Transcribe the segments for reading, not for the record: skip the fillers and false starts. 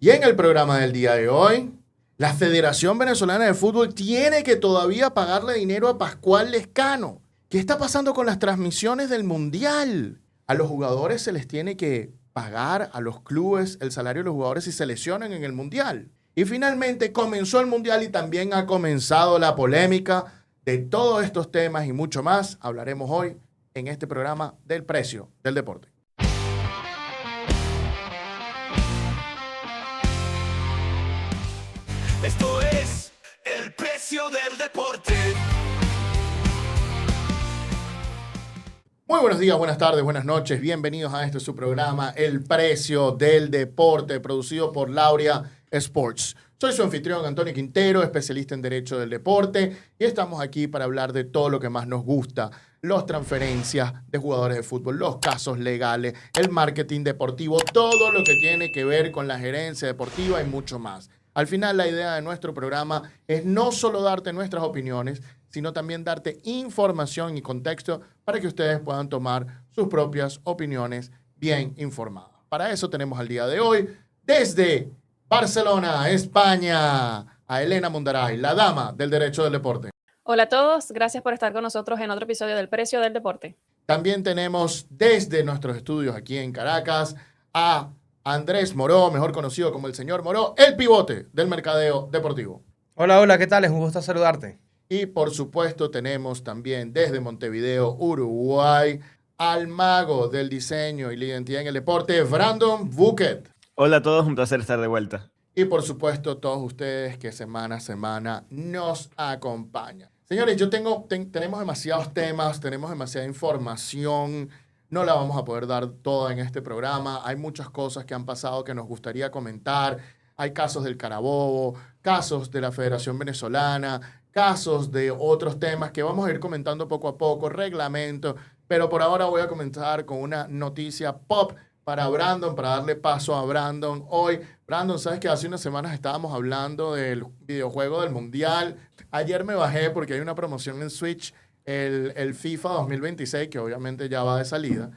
Y en el programa del día de hoy, la Federación Venezolana de Fútbol tiene que todavía pagarle dinero a Pascual Lescano. ¿Qué está pasando con las transmisiones del Mundial? A los jugadores se les tiene que pagar, a los clubes, el salario de los jugadores si se lesionan en el Mundial. Y finalmente comenzó el Mundial y también ha comenzado la polémica. De todos estos temas y mucho más hablaremos hoy en este programa del precio del deporte. Esto es el precio del deporte. Muy buenos días, buenas tardes, buenas noches. Bienvenidos a este su programa, El Precio del Deporte, producido por Lauria Sports. Soy su anfitrión, Antonio Quintero, especialista en Derecho del Deporte, y estamos aquí para hablar de todo lo que más nos gusta, las transferencias de jugadores de fútbol, los casos legales, el marketing deportivo, todo lo que tiene que ver con la gerencia deportiva y mucho más. Al final, la idea de nuestro programa es no solo darte nuestras opiniones, sino también darte información y contexto para que ustedes puedan tomar sus propias opiniones bien informadas. Para eso tenemos al día de hoy, desde Barcelona, España, a Elena Mundaray, la dama del derecho del deporte. Hola a todos, gracias por estar con nosotros en otro episodio del Precio del Deporte. También tenemos desde nuestros estudios aquí en Caracas a Andrés Moró, mejor conocido como el señor Moró, el pivote del mercadeo deportivo. Hola, ¿qué tal? Es un gusto saludarte. Y por supuesto tenemos también desde Montevideo, Uruguay, al mago del diseño y la identidad en el deporte, Brandon Bucket. Hola a todos, un placer estar de vuelta. Y por supuesto todos ustedes que semana a semana nos acompañan. Señores, tenemos demasiados temas, tenemos demasiada información. No la vamos a poder dar toda en este programa. Hay muchas cosas que han pasado que nos gustaría comentar. Hay casos del Carabobo, casos de la Federación Venezolana, casos de otros temas que vamos a ir comentando poco a poco, reglamento. Pero por ahora voy a comenzar con una noticia pop para Brandon, para darle paso a Brandon. Hoy, Brandon, sabes que hace unas semanas estábamos hablando del videojuego del Mundial. Ayer me bajé porque hay una promoción en Switch, el FIFA 2026, que obviamente ya va de salida.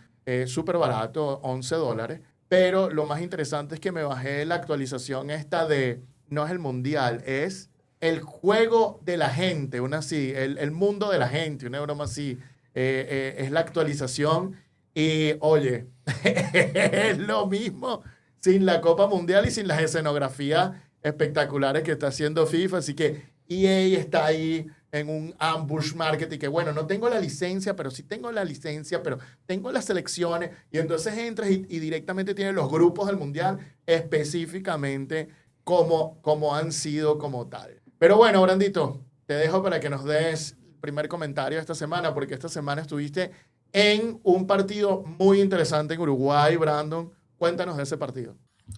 Súper barato, $11. Pero lo más interesante es que me bajé la actualización esta de, no es el Mundial, es el juego de la gente, una así, el mundo de la gente, una broma así. Es la actualización. Y oye, es lo mismo sin la Copa Mundial y sin las escenografías espectaculares que está haciendo FIFA. Así que EA está ahí en un ambush marketing que, bueno, no tengo la licencia, pero sí tengo la licencia, pero tengo las selecciones. Y entonces entras y directamente tienes los grupos del Mundial específicamente como han sido como tal. Pero bueno, Brandito, te dejo para que nos des el primer comentario de esta semana, porque esta semana estuviste en un partido muy interesante en Uruguay, Brandon. Cuéntanos de ese partido.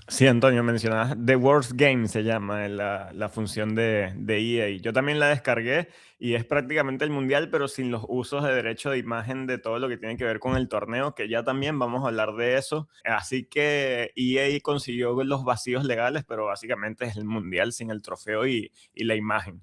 Sí, Antonio, mencionabas The Worst Game, se llama la función de EA. Yo también la descargué y es prácticamente el Mundial, pero sin los usos de derecho de imagen de todo lo que tiene que ver con el torneo, que ya también vamos a hablar de eso. Así que EA consiguió los vacíos legales, pero básicamente es el Mundial sin el trofeo y la imagen.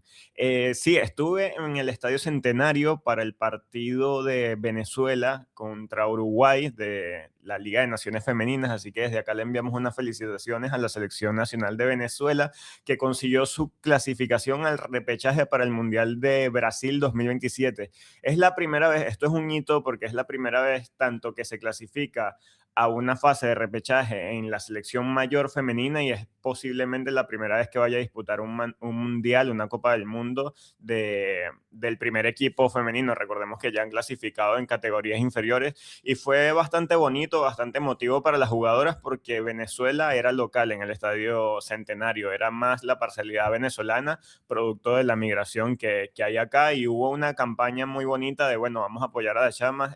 Sí, estuve en el Estadio Centenario para el partido de Venezuela contra Uruguay de la Liga de Naciones Femeninas, así que desde acá le enviamos unas felicitaciones a la Selección Nacional de Venezuela, que consiguió su clasificación al repechaje para el Mundial de Brasil 2027. Es la primera vez, esto es un hito porque es la primera vez tanto que se clasifica a una fase de repechaje en la selección mayor femenina y es posiblemente la primera vez que vaya a disputar un mundial, una Copa del Mundo del primer equipo femenino. Recordemos que ya han clasificado en categorías inferiores y fue bastante bonito, bastante emotivo para las jugadoras porque Venezuela era local en el Estadio Centenario, era más la parcialidad venezolana, producto de la migración que hay acá, y hubo una campaña muy bonita de, bueno, vamos a apoyar a las chamas.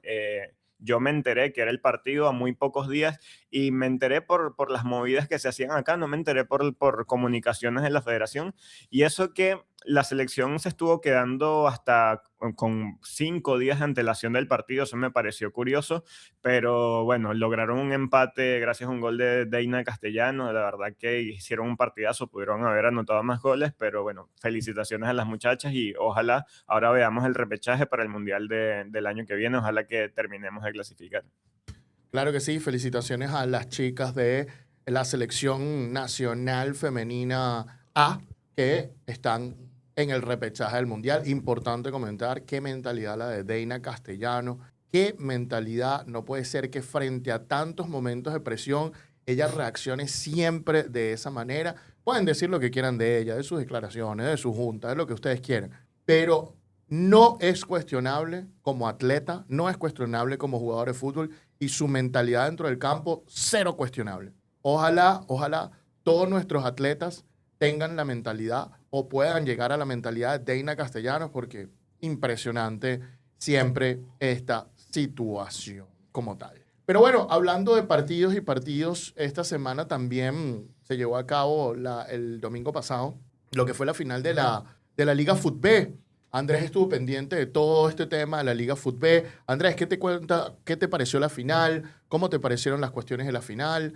Yo me enteré que era el partido a muy pocos días y me enteré por las movidas que se hacían acá, no me enteré por comunicaciones de la federación, y eso que la selección se estuvo quedando hasta con 5 días de antelación del partido, eso me pareció curioso, pero bueno, lograron un empate gracias a un gol de Deina Castellano. La verdad que hicieron un partidazo, pudieron haber anotado más goles, pero bueno, felicitaciones a las muchachas y ojalá ahora veamos el repechaje para el Mundial del año que viene, ojalá que terminemos de clasificar. Claro que sí, felicitaciones a las chicas de la selección nacional femenina A, que están en el repechaje del Mundial. Importante comentar qué mentalidad la de Deina Castellano, qué mentalidad. No puede ser que frente a tantos momentos de presión ella reaccione siempre de esa manera. Pueden decir lo que quieran de ella, de sus declaraciones, de su junta, de lo que ustedes quieran, pero no es cuestionable como atleta, no es cuestionable como jugador de fútbol, y su mentalidad dentro del campo, cero cuestionable. Ojalá todos nuestros atletas tengan la mentalidad o puedan llegar a la mentalidad de Deina Castellanos, porque impresionante siempre esta situación como tal. Pero bueno, hablando de partidos y partidos, esta semana también se llevó a cabo el domingo pasado lo que fue la final de la Liga Fútbol. Andrés estuvo pendiente de todo este tema de la Liga Fútbol. Andrés, ¿qué te pareció la final? ¿Cómo te parecieron las cuestiones de la final?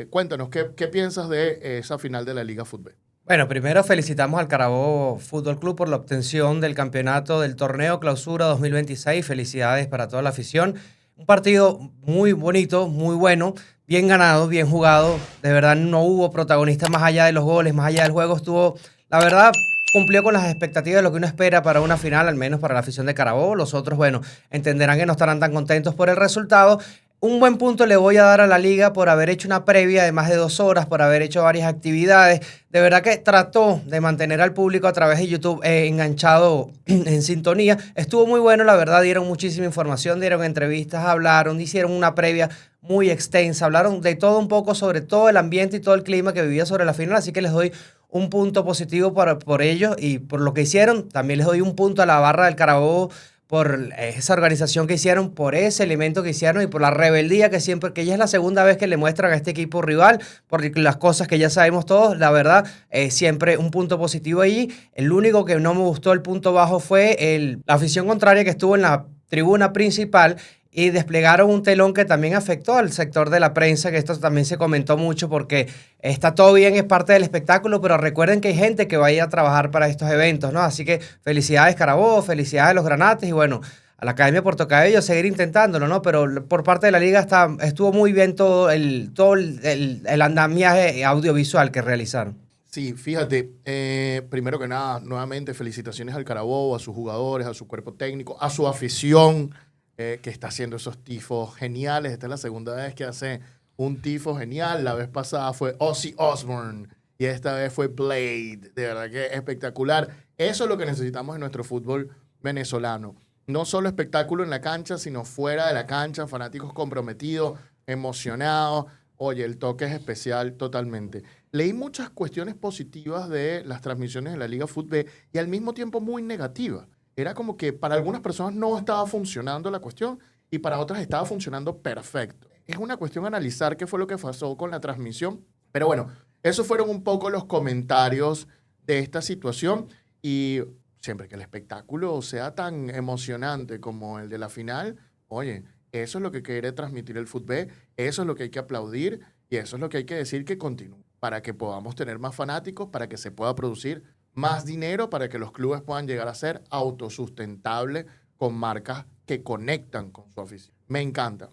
Cuéntanos, ¿qué piensas de esa final de la Liga Fútbol? Bueno, primero felicitamos al Carabobo Fútbol Club por la obtención del campeonato del torneo Clausura 2026. Felicidades para toda la afición. Un partido muy bonito, muy bueno, bien ganado, bien jugado. De verdad no hubo protagonistas más allá de los goles, más allá del juego. La verdad, cumplió con las expectativas de lo que uno espera para una final, al menos para la afición de Carabobo. Los otros, bueno, entenderán que no estarán tan contentos por el resultado. Un buen punto le voy a dar a la liga por haber hecho una previa de más de 2 horas, por haber hecho varias actividades. De verdad que trató de mantener al público a través de YouTube enganchado en sintonía. Estuvo muy bueno, la verdad, dieron muchísima información, dieron entrevistas, hablaron, hicieron una previa muy extensa, hablaron de todo un poco sobre todo el ambiente y todo el clima que vivía sobre la final, así que les doy un punto positivo por ellos y por lo que hicieron. También les doy un punto a la barra del Carabobo por esa organización que hicieron, por ese elemento que hicieron y por la rebeldía que siempre, que ya es la segunda vez que le muestran a este equipo rival, por las cosas que ya sabemos todos, la verdad, siempre un punto positivo allí. El único que no me gustó el punto bajo fue la afición contraria que estuvo en la tribuna principal y desplegaron un telón que también afectó al sector de la prensa, que esto también se comentó mucho porque está todo bien, es parte del espectáculo, pero recuerden que hay gente que va a ir a trabajar para estos eventos, ¿no? Así que felicidades Carabobo, felicidades a los Granates y bueno, a la Academia Puerto Cabello seguir intentándolo, ¿no? Pero por parte de la liga estuvo muy bien todo el andamiaje audiovisual que realizaron. Sí, fíjate, primero que nada, nuevamente felicitaciones al Carabobo, a sus jugadores, a su cuerpo técnico, a su afición, que está haciendo esos tifos geniales. Esta es la segunda vez que hace un tifo genial. La vez pasada fue Ozzy Osbourne y esta vez fue Blade. De verdad que espectacular. Eso es lo que necesitamos en nuestro fútbol venezolano. No solo espectáculo en la cancha, sino fuera de la cancha, fanáticos comprometidos, emocionados. Oye, el toque es especial totalmente. Leí muchas cuestiones positivas de las transmisiones de la Liga Fútbol y al mismo tiempo muy negativas. Era como que para algunas personas no estaba funcionando la cuestión y para otras estaba funcionando perfecto. Es una cuestión analizar qué fue lo que pasó con la transmisión. Pero bueno, esos fueron un poco los comentarios de esta situación y siempre que el espectáculo sea tan emocionante como el de la final, oye, eso es lo que quiere transmitir el fútbol, eso es lo que hay que aplaudir y eso es lo que hay que decir que continúe para que podamos tener más fanáticos, para que se pueda producir más dinero, para que los clubes puedan llegar a ser autosustentables con marcas que conectan con su afición. Me encanta.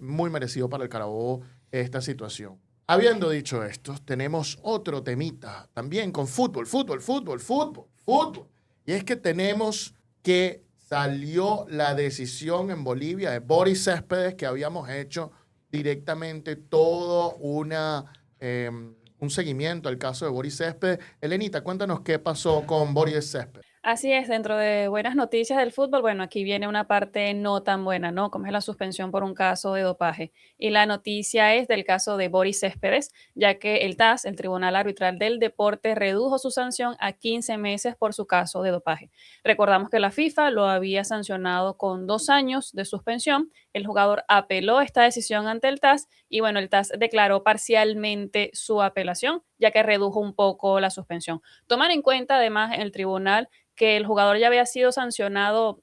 Muy merecido para el Carabobo esta situación. Habiendo dicho esto, tenemos otro temita también con fútbol. Y es que tenemos que salió la decisión en Bolivia de Boris Céspedes, que habíamos hecho directamente todo un seguimiento al caso de Boris Céspedes. Elenita, cuéntanos qué pasó con Boris Céspedes. Así es, dentro de buenas noticias del fútbol, bueno, aquí viene una parte no tan buena, ¿no? Como es la suspensión por un caso de dopaje. Y la noticia es del caso de Boris Céspedes, ya que el TAS, el Tribunal Arbitral del Deporte, redujo su sanción a 15 meses por su caso de dopaje. Recordamos que la FIFA lo había sancionado con 2 años de suspensión. El jugador apeló esta decisión ante el TAS y bueno, el TAS declaró parcialmente su apelación, ya que redujo un poco la suspensión. Tomar en cuenta además el tribunal que el jugador ya había sido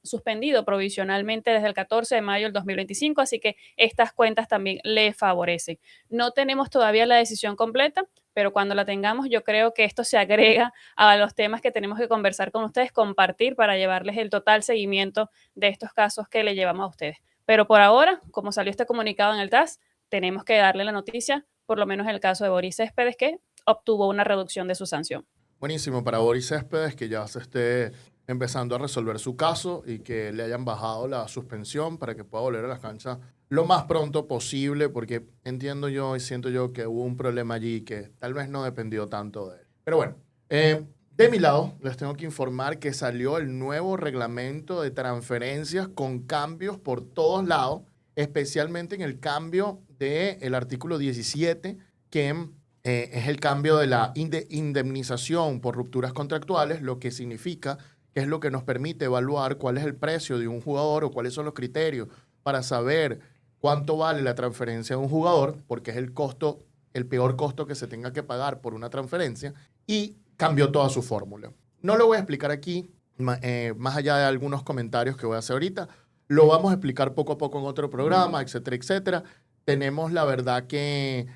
suspendido provisionalmente desde el 14 de mayo del 2025, así que estas cuentas también le favorecen. No tenemos todavía la decisión completa, pero cuando la tengamos yo creo que esto se agrega a los temas que tenemos que conversar con ustedes, compartir para llevarles el total seguimiento de estos casos que le llevamos a ustedes. Pero por ahora, como salió este comunicado en el TAS, tenemos que darle la noticia por lo menos en el caso de Boris Céspedes, que obtuvo una reducción de su sanción. Buenísimo para Boris Céspedes, que ya se esté empezando a resolver su caso y que le hayan bajado la suspensión para que pueda volver a las canchas lo más pronto posible, porque entiendo yo y siento yo que hubo un problema allí que tal vez no dependió tanto de él. Pero bueno, de mi lado les tengo que informar que salió el nuevo reglamento de transferencias con cambios por todos lados, especialmente en el cambio del artículo 17, que es el cambio de la indemnización por rupturas contractuales, lo que significa que es lo que nos permite evaluar cuál es el precio de un jugador o cuáles son los criterios para saber cuánto vale la transferencia de un jugador, porque es el costo, el peor costo que se tenga que pagar por una transferencia, y cambió toda su fórmula. No lo voy a explicar aquí, más allá de algunos comentarios que voy a hacer ahorita, lo vamos a explicar poco a poco en otro programa, etcétera, etcétera. Tenemos la verdad que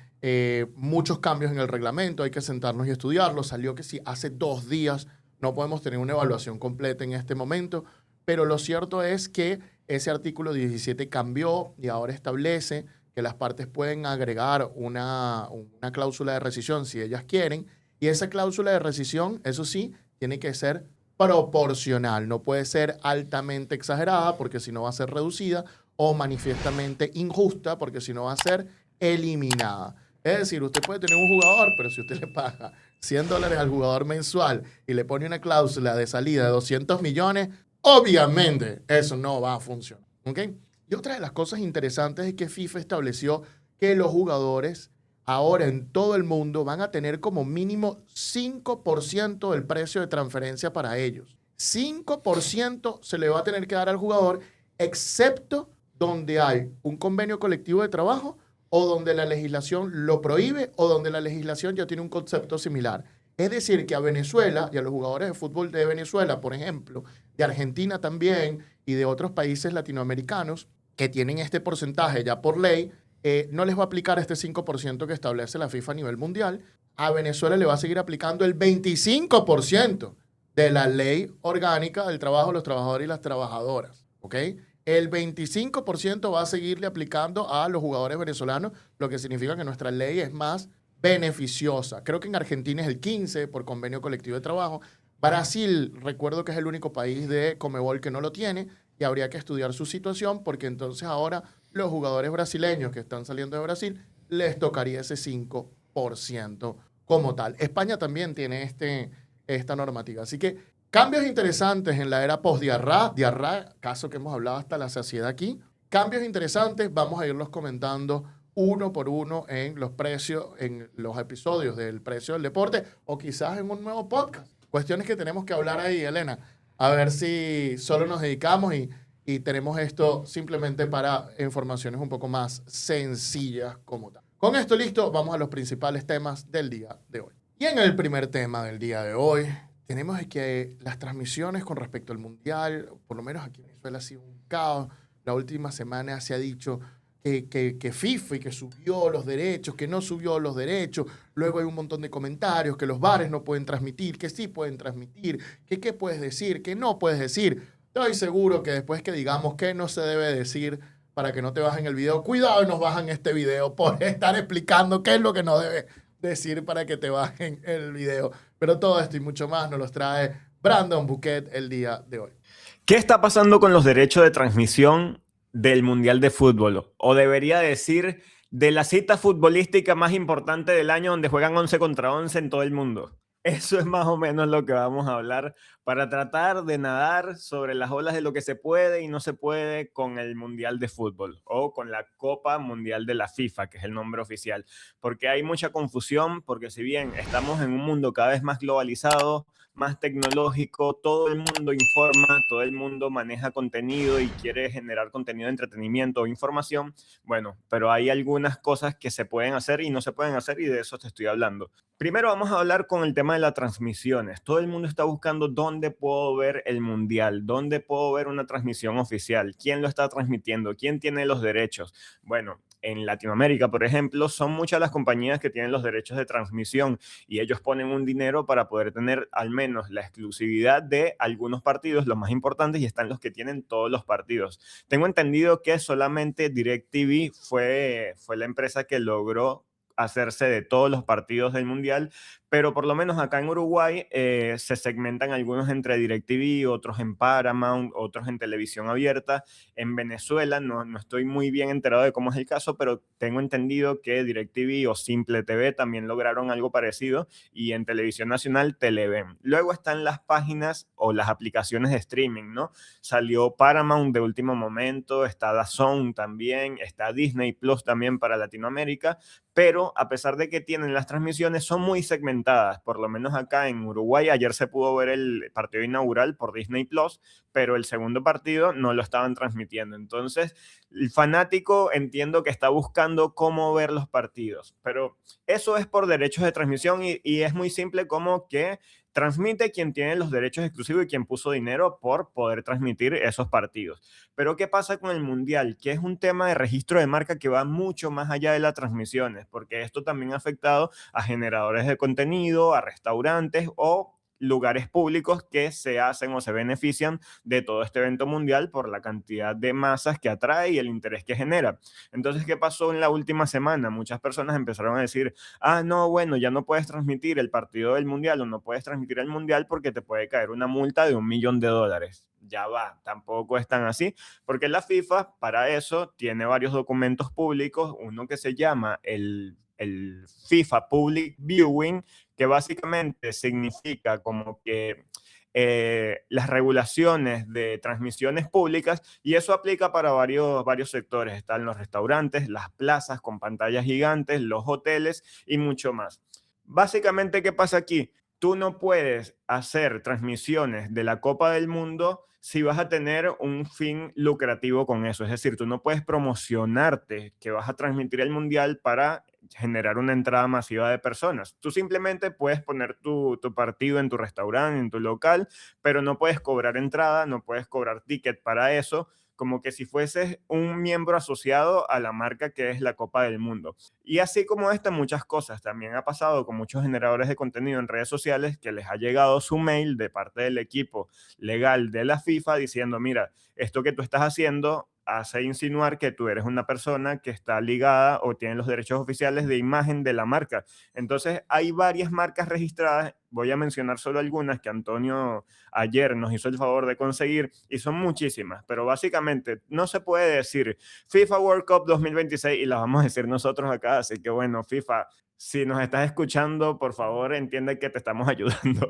muchos cambios en el reglamento, hay que sentarnos y estudiarlo. Salió que sí, hace 2 días no podemos tener una evaluación completa en este momento, pero lo cierto es que ese artículo 17 cambió y ahora establece que las partes pueden agregar una cláusula de rescisión si ellas quieren, y esa cláusula de rescisión, eso sí, tiene que ser proporcional, no puede ser altamente exagerada porque si no va a ser reducida, o manifiestamente injusta porque si no va a ser eliminada. Es decir, usted puede tener un jugador, pero si usted le paga $100 al jugador mensual y le pone una cláusula de salida de 200 millones, obviamente eso no va a funcionar. ¿Ok? Y otra de las cosas interesantes es que FIFA estableció que los jugadores ahora en todo el mundo van a tener como mínimo 5% del precio de transferencia para ellos. 5% se le va a tener que dar al jugador, excepto donde hay un convenio colectivo de trabajo o donde la legislación lo prohíbe o donde la legislación ya tiene un concepto similar. Es decir, que a Venezuela y a los jugadores de fútbol de Venezuela, por ejemplo, de Argentina también y de otros países latinoamericanos que tienen este porcentaje ya por ley, no les va a aplicar este 5% que establece la FIFA a nivel mundial. A Venezuela le va a seguir aplicando el 25% de la ley orgánica del trabajo de los trabajadores y las trabajadoras. ¿Ok? El 25% va a seguirle aplicando a los jugadores venezolanos, lo que significa que nuestra ley es más beneficiosa. Creo que en Argentina es el 15% por convenio colectivo de trabajo. Brasil, recuerdo que es el único país de Conmebol que no lo tiene y habría que estudiar su situación porque entonces ahora los jugadores brasileños que están saliendo de Brasil les tocaría ese 5% como tal. España también tiene esta normativa. Así que cambios interesantes en la era post-Diarra, caso que hemos hablado hasta la saciedad aquí. Cambios interesantes, vamos a irlos comentando uno por uno en los precios, en los episodios del precio del deporte o quizás en un nuevo podcast. Cuestiones que tenemos que hablar ahí, Elena. A ver si solo nos dedicamos y tenemos esto simplemente para informaciones un poco más sencillas como tal. Con esto listo, vamos a los principales temas del día de hoy. Y en el primer tema del día de hoy, tenemos que las transmisiones con respecto al Mundial, por lo menos aquí en Venezuela ha sido un caos. La última semana se ha dicho que FIFA y que subió los derechos, que no subió los derechos. Luego hay un montón de comentarios que los bares no pueden transmitir, que sí pueden transmitir, que qué puedes decir, que no puedes decir. Estoy seguro que después que digamos qué no se debe decir para que no te bajen el video, cuidado y nos bajan este video por estar explicando qué es lo que no debe decir para que te bajen el video. Pero todo esto y mucho más nos los trae Brandon Bouquet el día de hoy. ¿Qué está pasando con los derechos de transmisión del Mundial de Fútbol? O debería decir, de la cita futbolística más importante del año donde juegan 11 contra 11 en todo el mundo. Eso es más o menos lo que vamos a hablar para tratar de nadar sobre las olas de lo que se puede y no se puede con el Mundial de Fútbol o con la Copa Mundial de la FIFA, que es el nombre oficial. Porque hay mucha confusión, porque si bien estamos en un mundo cada vez más globalizado, más tecnológico, todo el mundo informa, todo el mundo maneja contenido y quiere generar contenido de entretenimiento o información, bueno, pero hay algunas cosas que se pueden hacer y no se pueden hacer y de eso te estoy hablando. Primero vamos a hablar con el tema de las transmisiones. Todo el mundo está buscando dónde puedo ver el Mundial, dónde puedo ver una transmisión oficial, quién lo está transmitiendo, quién tiene los derechos. Bueno, en Latinoamérica, por ejemplo, son muchas las compañías que tienen los derechos de transmisión y ellos ponen un dinero para poder tener al menos la exclusividad de algunos partidos, los más importantes, y están los que tienen todos los partidos. Tengo entendido que solamente DirecTV fue la empresa que logró hacerse de todos los partidos del Mundial, pero por lo menos acá en Uruguay se segmentan algunos entre DirecTV, otros en Paramount, otros en televisión abierta. En Venezuela no estoy muy bien enterado de cómo es el caso, pero tengo entendido que DirecTV o Simple TV también lograron algo parecido, y en Televisión Nacional Televen. Luego están las páginas o las aplicaciones de streaming, ¿no? Salió Paramount de último momento, está DAZN también, está Disney Plus también para Latinoamérica, pero a pesar de que tienen las transmisiones, son muy segmentadas. Por lo menos acá en Uruguay, ayer se pudo ver el partido inaugural por Disney Plus, pero el segundo partido no lo estaban transmitiendo. Entonces, el fanático entiendo que está buscando cómo ver los partidos, pero eso es por derechos de transmisión y es muy simple, como que transmite quien tiene los derechos exclusivos y quien puso dinero por poder transmitir esos partidos. Pero ¿qué pasa con el Mundial? Que es un tema de registro de marca que va mucho más allá de las transmisiones, porque esto también ha afectado a generadores de contenido, a restaurantes o lugares públicos que se hacen o se benefician de todo este evento mundial por la cantidad de masas que atrae y el interés que genera. Entonces, ¿qué pasó en la última semana? Muchas personas empezaron a decir, no, bueno, ya no puedes transmitir el partido del mundial o no puedes transmitir el mundial porque te puede caer una multa de $1 millón. Ya va, tampoco es tan así, porque la FIFA para eso tiene varios documentos públicos, uno que se llama el FIFA Public Viewing, que básicamente significa como que las regulaciones de transmisiones públicas, y eso aplica para varios sectores. Están los restaurantes, las plazas con pantallas gigantes, los hoteles y mucho más. Básicamente, ¿qué pasa aquí? Tú no puedes hacer transmisiones de la Copa del Mundo si vas a tener un fin lucrativo con eso. Es decir, tú no puedes promocionarte que vas a transmitir el Mundial para generar una entrada masiva de personas. Tú simplemente puedes poner tu partido en tu restaurante, en tu local, pero no puedes cobrar entrada, no puedes cobrar ticket para eso, como que si fueses un miembro asociado a la marca que es la Copa del Mundo. Y así como muchas cosas. También ha pasado con muchos generadores de contenido en redes sociales que les ha llegado su mail de parte del equipo legal de la FIFA diciendo, mira, esto que tú estás haciendo hace insinuar que tú eres una persona que está ligada o tiene los derechos oficiales de imagen de la marca. Entonces, hay varias marcas registradas. Voy a mencionar solo algunas que Antonio ayer nos hizo el favor de conseguir, y son muchísimas, pero básicamente no se puede decir FIFA World Cup 2026 y las vamos a decir nosotros acá. Así que bueno, FIFA, si nos estás escuchando, por favor, entiende que te estamos ayudando.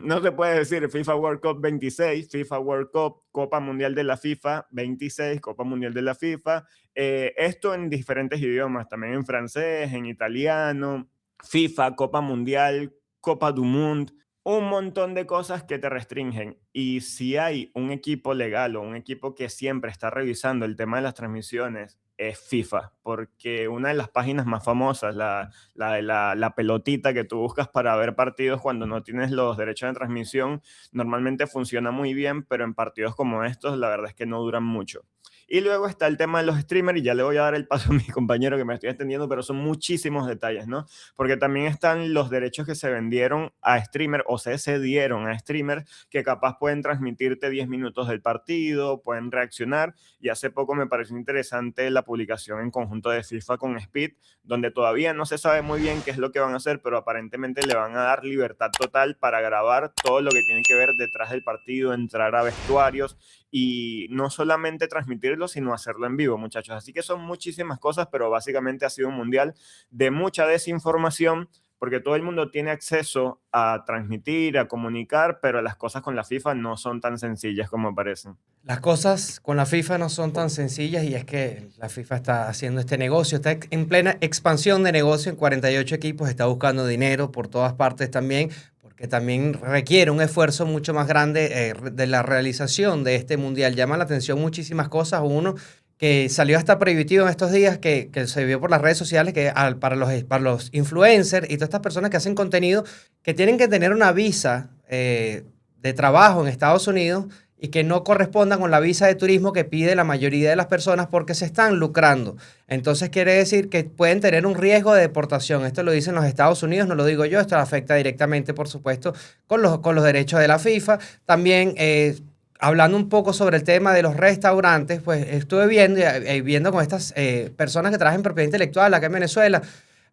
No se puede decir FIFA World Cup 26, FIFA World Cup, Copa Mundial de la FIFA 26, Copa Mundial de la FIFA. Esto en diferentes idiomas, también en francés, en italiano, FIFA, Copa Mundial, Copa du Monde, un montón de cosas que te restringen. Y si hay un equipo legal o un equipo que siempre está revisando el tema de las transmisiones, es FIFA, porque una de las páginas más famosas, la de la pelotita que tú buscas para ver partidos cuando no tienes los derechos de transmisión, normalmente funciona muy bien, pero en partidos como estos la verdad es que no duran mucho. Y luego está el tema de los streamers, y ya le voy a dar el paso a mi compañero que me estoy extendiendo, pero son muchísimos detalles, ¿no? Porque también están los derechos que se vendieron a streamers o se cedieron a streamers que capaz pueden transmitirte 10 minutos del partido, pueden reaccionar. Y hace poco me pareció interesante la publicación en conjunto de FIFA con Speed, donde todavía no se sabe muy bien qué es lo que van a hacer, pero aparentemente le van a dar libertad total para grabar todo lo que tiene que ver detrás del partido, entrar a vestuarios y no solamente transmitirlo, sino hacerlo en vivo, muchachos. Así que son muchísimas cosas, pero básicamente ha sido un mundial de mucha desinformación, porque todo el mundo tiene acceso a transmitir, a comunicar, pero las cosas con la FIFA no son tan sencillas como parecen. Las cosas con la FIFA no son tan sencillas, y es que la FIFA está haciendo este negocio, está en plena expansión de negocio en 48 equipos, está buscando dinero por todas partes también, porque también requiere un esfuerzo mucho más grande de la realización de este mundial. Llama la atención muchísimas cosas. Uno que salió hasta prohibitivo en estos días, que se vio por las redes sociales, que para los influencers y todas estas personas que hacen contenido, que tienen que tener una visa de trabajo en Estados Unidos y que no corresponda con la visa de turismo que pide la mayoría de las personas, porque se están lucrando. Entonces quiere decir que pueden tener un riesgo de deportación. Esto lo dicen los Estados Unidos, no lo digo yo. Esto afecta directamente, por supuesto, con los derechos de la FIFA. También, hablando un poco sobre el tema de los restaurantes, pues estuve viendo con estas personas que trabajan en propiedad intelectual acá en Venezuela.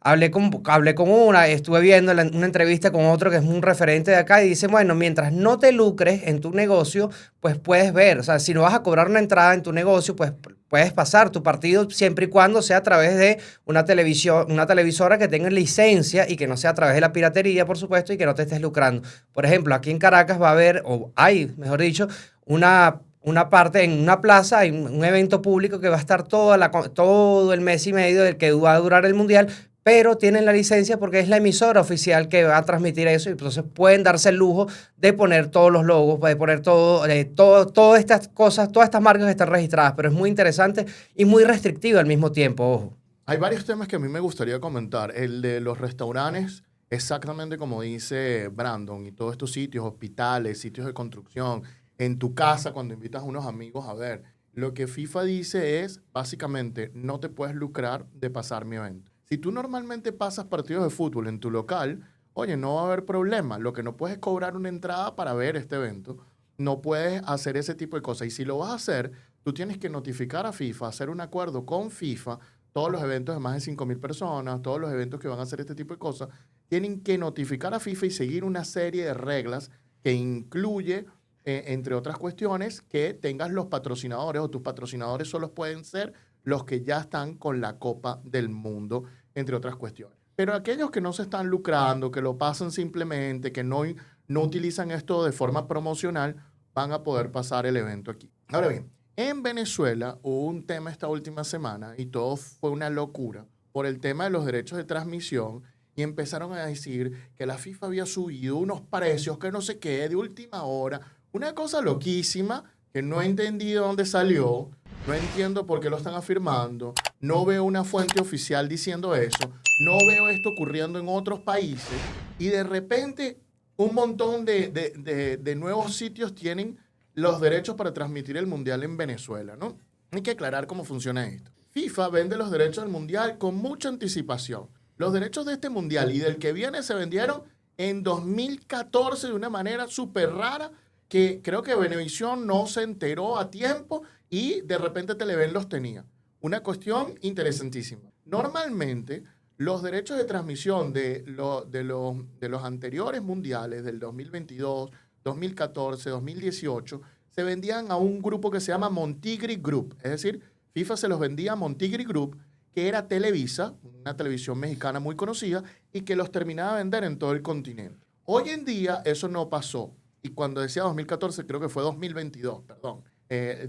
hablé con una, estuve viendo una entrevista con otro que es un referente de acá y dice, bueno, mientras no te lucres en tu negocio, pues puedes ver, o sea, si no vas a cobrar una entrada en tu negocio, pues puedes pasar tu partido siempre y cuando sea a través de una televisora que tenga licencia y que no sea a través de la piratería, por supuesto, y que no te estés lucrando. Por ejemplo, aquí en Caracas va a haber, o hay, mejor dicho, una parte en una plaza, hay un evento público que va a estar todo el mes y medio del que va a durar el Mundial, pero tienen la licencia porque es la emisora oficial que va a transmitir eso y entonces pueden darse el lujo de poner todos los logos, de poner todas estas cosas, todas estas marcas están registradas, pero es muy interesante y muy restrictivo al mismo tiempo, ojo. Hay varios temas que a mí me gustaría comentar. El de los restaurantes, exactamente como dice Brandon, y todos estos sitios, hospitales, sitios de construcción, en tu casa cuando invitas a unos amigos a ver. Lo que FIFA dice es, básicamente, no te puedes lucrar de pasar mi evento. Si tú normalmente pasas partidos de fútbol en tu local, oye, no va a haber problema. Lo que no puedes es cobrar una entrada para ver este evento. No puedes hacer ese tipo de cosas. Y si lo vas a hacer, tú tienes que notificar a FIFA, hacer un acuerdo con FIFA. Todos los eventos de más de 5.000 personas, todos los eventos que van a hacer este tipo de cosas, tienen que notificar a FIFA y seguir una serie de reglas que incluye, entre otras cuestiones, que tengas los patrocinadores o tus patrocinadores solo pueden ser los que ya están con la Copa del Mundo, entre otras cuestiones. Pero aquellos que no se están lucrando, que lo pasan simplemente, que no utilizan esto de forma promocional, van a poder pasar el evento aquí. Ahora bien, en Venezuela hubo un tema esta última semana y todo fue una locura por el tema de los derechos de transmisión y empezaron a decir que la FIFA había subido unos precios que no sé qué de última hora. Una cosa loquísima que no he entendido dónde salió, no entiendo por qué lo están afirmando, no veo una fuente oficial diciendo eso, no veo esto ocurriendo en otros países y de repente un montón de nuevos sitios tienen los derechos para transmitir el Mundial en Venezuela, ¿no? Hay que aclarar cómo funciona esto. FIFA vende los derechos del Mundial con mucha anticipación. Los derechos de este Mundial y del que viene se vendieron en 2014 de una manera súper rara que creo que Venevisión no se enteró a tiempo y de repente Televen los tenía. Una cuestión interesantísima. Normalmente, los derechos de transmisión de los anteriores mundiales, del 2022, 2014, 2018, se vendían a un grupo que se llama Montigri Group. Es decir, FIFA se los vendía a Montigri Group, que era Televisa, una televisión mexicana muy conocida, y que los terminaba de vender en todo el continente. Hoy en día eso no pasó. Y cuando decía 2014, creo que fue 2022, perdón,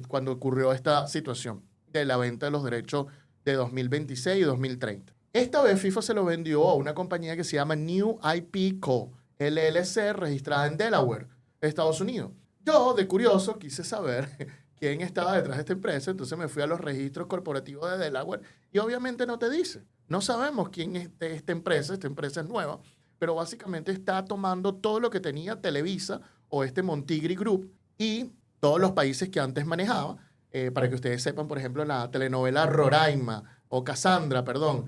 cuando ocurrió esta situación de la venta de los derechos de 2026 y 2030. Esta vez FIFA se lo vendió a una compañía que se llama New IP Co., LLC, registrada en Delaware, Estados Unidos. Yo, de curioso, quise saber quién estaba detrás de esta empresa, entonces me fui a los registros corporativos de Delaware y obviamente no te dice. No sabemos quién es esta empresa es nueva, pero básicamente está tomando todo lo que tenía Televisa o este Montigri Group y todos los países que antes manejaba, para que ustedes sepan, por ejemplo, la telenovela Roraima o Cassandra, perdón,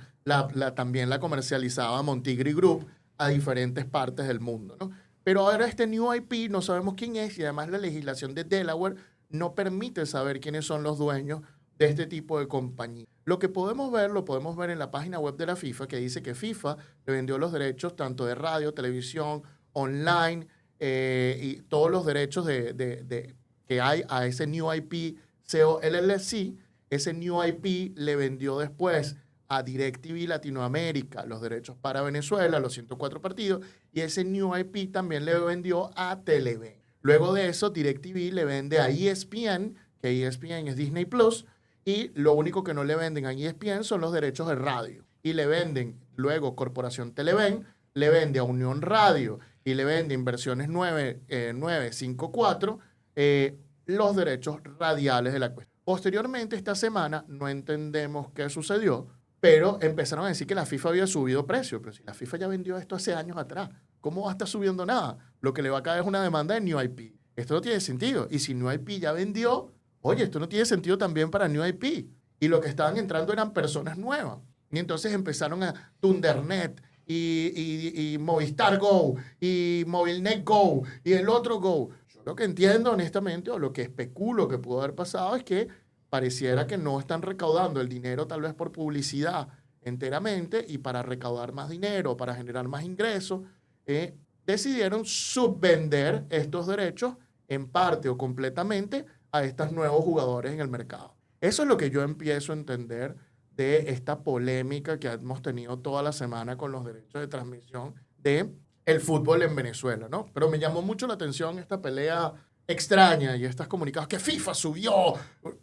también la comercializaba Montigri Group a diferentes partes del mundo, ¿no? Pero ahora este New IP no sabemos quién es y además la legislación de Delaware no permite saber quiénes son los dueños de este tipo de compañía. Lo que podemos ver, lo podemos ver en la página web de la FIFA, que dice que FIFA le vendió los derechos tanto de radio, televisión, online y todos los derechos que hay a ese New IP CO LLC. Ese New IP le vendió después a DirecTV Latinoamérica los derechos para Venezuela, los 104 partidos, y ese New IP también le vendió a Televen. Luego de eso, DirecTV le vende a ESPN, que ESPN es Disney Plus, y lo único que no le venden a ESPN son los derechos de radio. Y le venden luego Corporación Televen, le vende a Unión Radio y le vende Inversiones 954 los derechos radiales de la cuestión. Posteriormente, esta semana, no entendemos qué sucedió, pero empezaron a decir que la FIFA había subido precio. Pero si la FIFA ya vendió esto hace años atrás, ¿cómo va a estar subiendo nada? Lo que le va a caer es una demanda de New IP. Esto no tiene sentido. Y si New IP ya vendió, oye, esto no tiene sentido también para New IP. Y lo que estaban entrando eran personas nuevas. Y entonces empezaron a Thundernet y Movistar Go y Movilnet Go y el otro Go. Yo lo que entiendo honestamente o lo que especulo que pudo haber pasado es que pareciera que no están recaudando el dinero tal vez por publicidad enteramente y para recaudar más dinero, para generar más ingresos, decidieron subvender estos derechos en parte o completamente a estos nuevos jugadores en el mercado. Eso es lo que yo empiezo a entender de esta polémica que hemos tenido toda la semana con los derechos de transmisión de el fútbol en Venezuela, ¿no? Pero me llamó mucho la atención esta pelea extraña y estos comunicados que FIFA subió.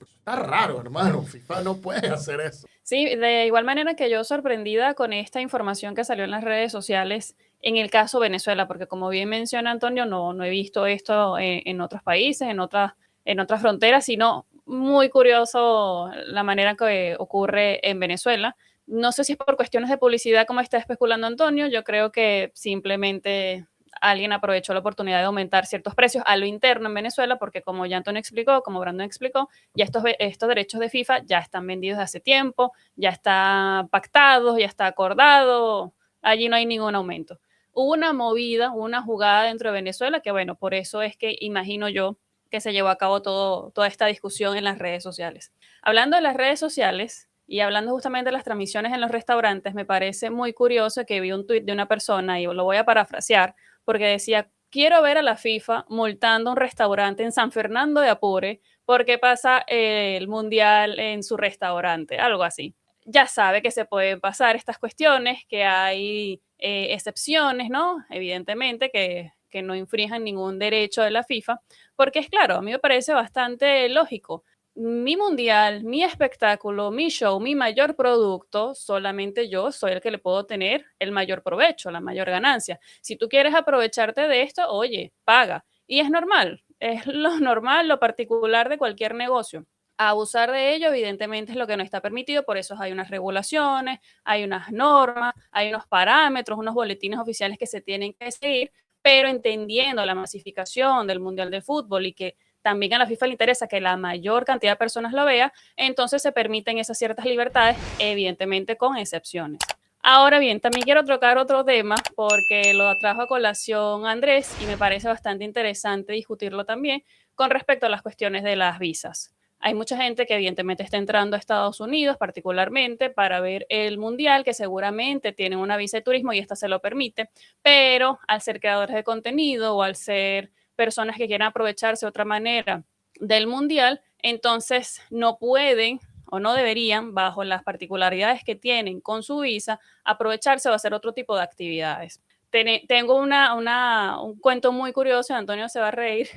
Está raro, hermano. FIFA no puede hacer eso. Sí, de igual manera que yo sorprendida con esta información que salió en las redes sociales en el caso Venezuela, porque como bien menciona Antonio, no he visto esto en otros países, en otras fronteras, sino muy curioso la manera que ocurre en Venezuela. No sé si es por cuestiones de publicidad, como está especulando Antonio. Yo creo que simplemente alguien aprovechó la oportunidad de aumentar ciertos precios a lo interno en Venezuela, porque como ya Antonio explicó, como Brandon explicó, ya estos derechos de FIFA ya están vendidos de hace tiempo, ya está pactados, ya está acordado, allí no hay ningún aumento. Hubo una movida, una jugada dentro de Venezuela que, bueno, por eso es que imagino yo que se llevó a cabo toda esta discusión en las redes sociales. Hablando de las redes sociales y hablando justamente de las transmisiones en los restaurantes, me parece muy curioso que vi un tuit de una persona, y lo voy a parafrasear, porque decía, quiero ver a la FIFA multando un restaurante en San Fernando de Apure porque pasa el Mundial en su restaurante, algo así. Ya sabe que se pueden pasar estas cuestiones, que hay excepciones, ¿no? Evidentemente que no infrinjan ningún derecho de la FIFA, porque es claro, a mí me parece bastante lógico. Mi mundial, mi espectáculo, mi show, mi mayor producto, solamente yo soy el que le puedo tener el mayor provecho, la mayor ganancia. Si tú quieres aprovecharte de esto, oye, paga. Y es normal, es lo normal, lo particular de cualquier negocio. Abusar de ello, evidentemente, es lo que no está permitido, por eso hay unas regulaciones, hay unas normas, hay unos parámetros, unos boletines oficiales que se tienen que seguir, pero entendiendo la masificación del Mundial de Fútbol y que también a la FIFA le interesa que la mayor cantidad de personas lo vea, entonces se permiten esas ciertas libertades, evidentemente con excepciones. Ahora bien, también quiero tocar otro tema porque lo trajo a colación Andrés y me parece bastante interesante discutirlo también con respecto a las cuestiones de las visas. Hay mucha gente que evidentemente está entrando a Estados Unidos particularmente para ver el Mundial, que seguramente tienen una visa de turismo y esta se lo permite, pero al ser creadores de contenido o al ser personas que quieran aprovecharse de otra manera del Mundial, entonces no pueden o no deberían, bajo las particularidades que tienen con su visa, aprovecharse o hacer otro tipo de actividades. Tengo un cuento muy curioso, Antonio se va a reír,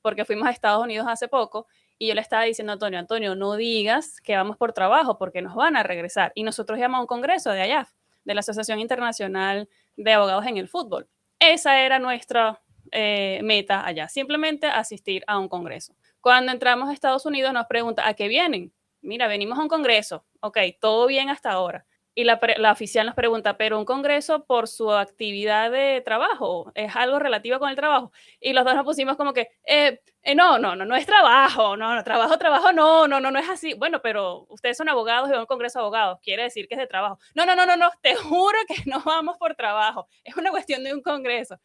porque fuimos a Estados Unidos hace poco y yo le estaba diciendo a Antonio, no digas que vamos por trabajo porque nos van a regresar. Y nosotros llamamos a un congreso de AIAF, de la Asociación Internacional de Abogados en el Fútbol. Esa era nuestra meta allá, simplemente asistir a un congreso. Cuando entramos a Estados Unidos nos pregunta, ¿a qué vienen? Mira, venimos a un congreso. Ok, todo bien hasta ahora. Y la oficial nos pregunta, ¿pero un congreso por su actividad de trabajo? ¿Es algo relativo con el trabajo? Y los dos nos pusimos como que, no es trabajo, trabajo, no es así. Bueno, pero ustedes son abogados y van a un congreso de abogados, quiere decir que es de trabajo. No, te juro que no vamos por trabajo, es una cuestión de un congreso.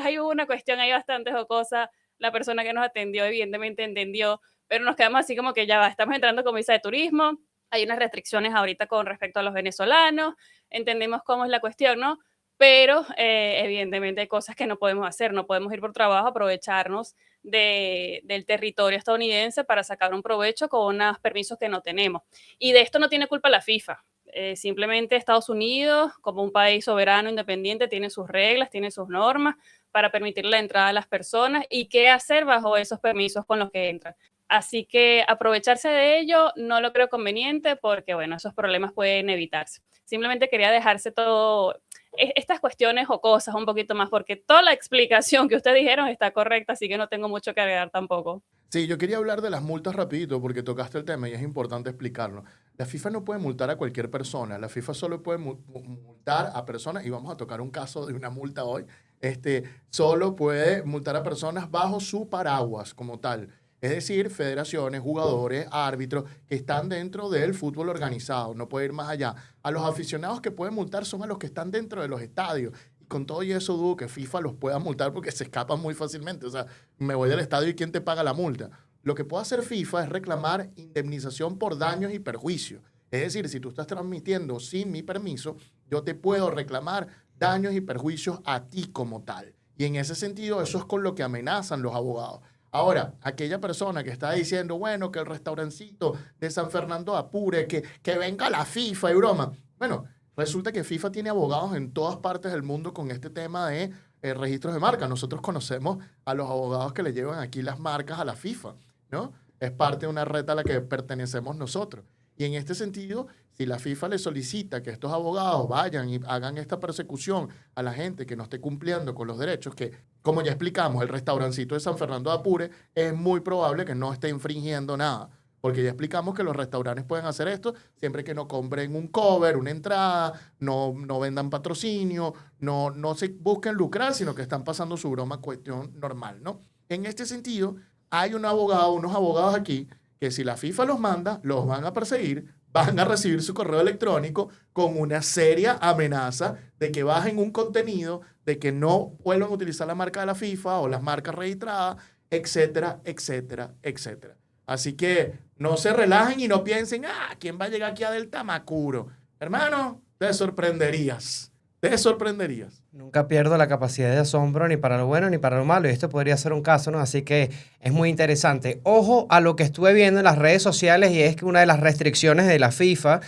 Hay una cuestión ahí bastante jocosa, la persona que nos atendió evidentemente entendió, pero nos quedamos así como que ya va, estamos entrando con visa de turismo, hay unas restricciones ahorita con respecto a los venezolanos, entendemos cómo es la cuestión, ¿no? Pero evidentemente hay cosas que no podemos hacer, no podemos ir por trabajo, aprovecharnos del territorio estadounidense para sacar un provecho con unos permisos que no tenemos. Y de esto no tiene culpa la FIFA. Simplemente Estados Unidos, como un país soberano, independiente, tiene sus reglas, tiene sus normas para permitir la entrada a las personas y qué hacer bajo esos permisos con los que entran. Así que aprovecharse de ello no lo creo conveniente porque, bueno, esos problemas pueden evitarse. Simplemente quería dejarse todo estas cuestiones o cosas un poquito más porque toda la explicación que ustedes dijeron está correcta, así que no tengo mucho que agregar tampoco. Sí, yo quería hablar de las multas rapidito porque tocaste el tema y es importante explicarlo. La FIFA no puede multar a cualquier persona, la FIFA solo puede multar a personas, y vamos a tocar un caso de una multa hoy, solo puede multar a personas bajo su paraguas como tal. Es decir, federaciones, jugadores, árbitros que están dentro del fútbol organizado, no puede ir más allá. A los aficionados que pueden multar son a los que están dentro de los estadios. Y con todo y eso dudo que FIFA los pueda multar porque se escapan muy fácilmente. O sea, me voy del estadio y ¿quién te paga la multa? Lo que puede hacer FIFA es reclamar indemnización por daños y perjuicios. Es decir, si tú estás transmitiendo sin mi permiso, yo te puedo reclamar daños y perjuicios a ti como tal. Y en ese sentido, eso es con lo que amenazan los abogados. Ahora, aquella persona que está diciendo, bueno, que el restaurancito de San Fernando de Apure, que venga la FIFA y broma. Bueno, resulta que FIFA tiene abogados en todas partes del mundo con este tema de registros de marca. Nosotros conocemos a los abogados que le llevan aquí las marcas a la FIFA, ¿no? Es parte de una red a la que pertenecemos nosotros. Y en este sentido, si la FIFA le solicita que estos abogados vayan y hagan esta persecución a la gente que no esté cumpliendo con los derechos, que, como ya explicamos, el restaurancito de San Fernando de Apure es muy probable que no esté infringiendo nada. Porque ya explicamos que los restaurantes pueden hacer esto siempre que no compren un cover, una entrada, no vendan patrocinio, no se busquen lucrar, sino que están pasando su broma cuestión normal, ¿no? En este sentido, hay unos abogados aquí, que si la FIFA los manda, los van a perseguir, van a recibir su correo electrónico con una seria amenaza de que bajen un contenido, de que no vuelvan a utilizar la marca de la FIFA o las marcas registradas, etcétera, etcétera, etcétera. Así que no se relajen y no piensen, ¿quién va a llegar aquí a Delta Macuro? Hermano, te sorprenderías. Te sorprenderías. Nunca pierdo la capacidad de asombro ni para lo bueno ni para lo malo, y esto podría ser un caso, ¿no? Así que es muy interesante. Ojo a lo que estuve viendo en las redes sociales, y es que una de las restricciones de la FIFA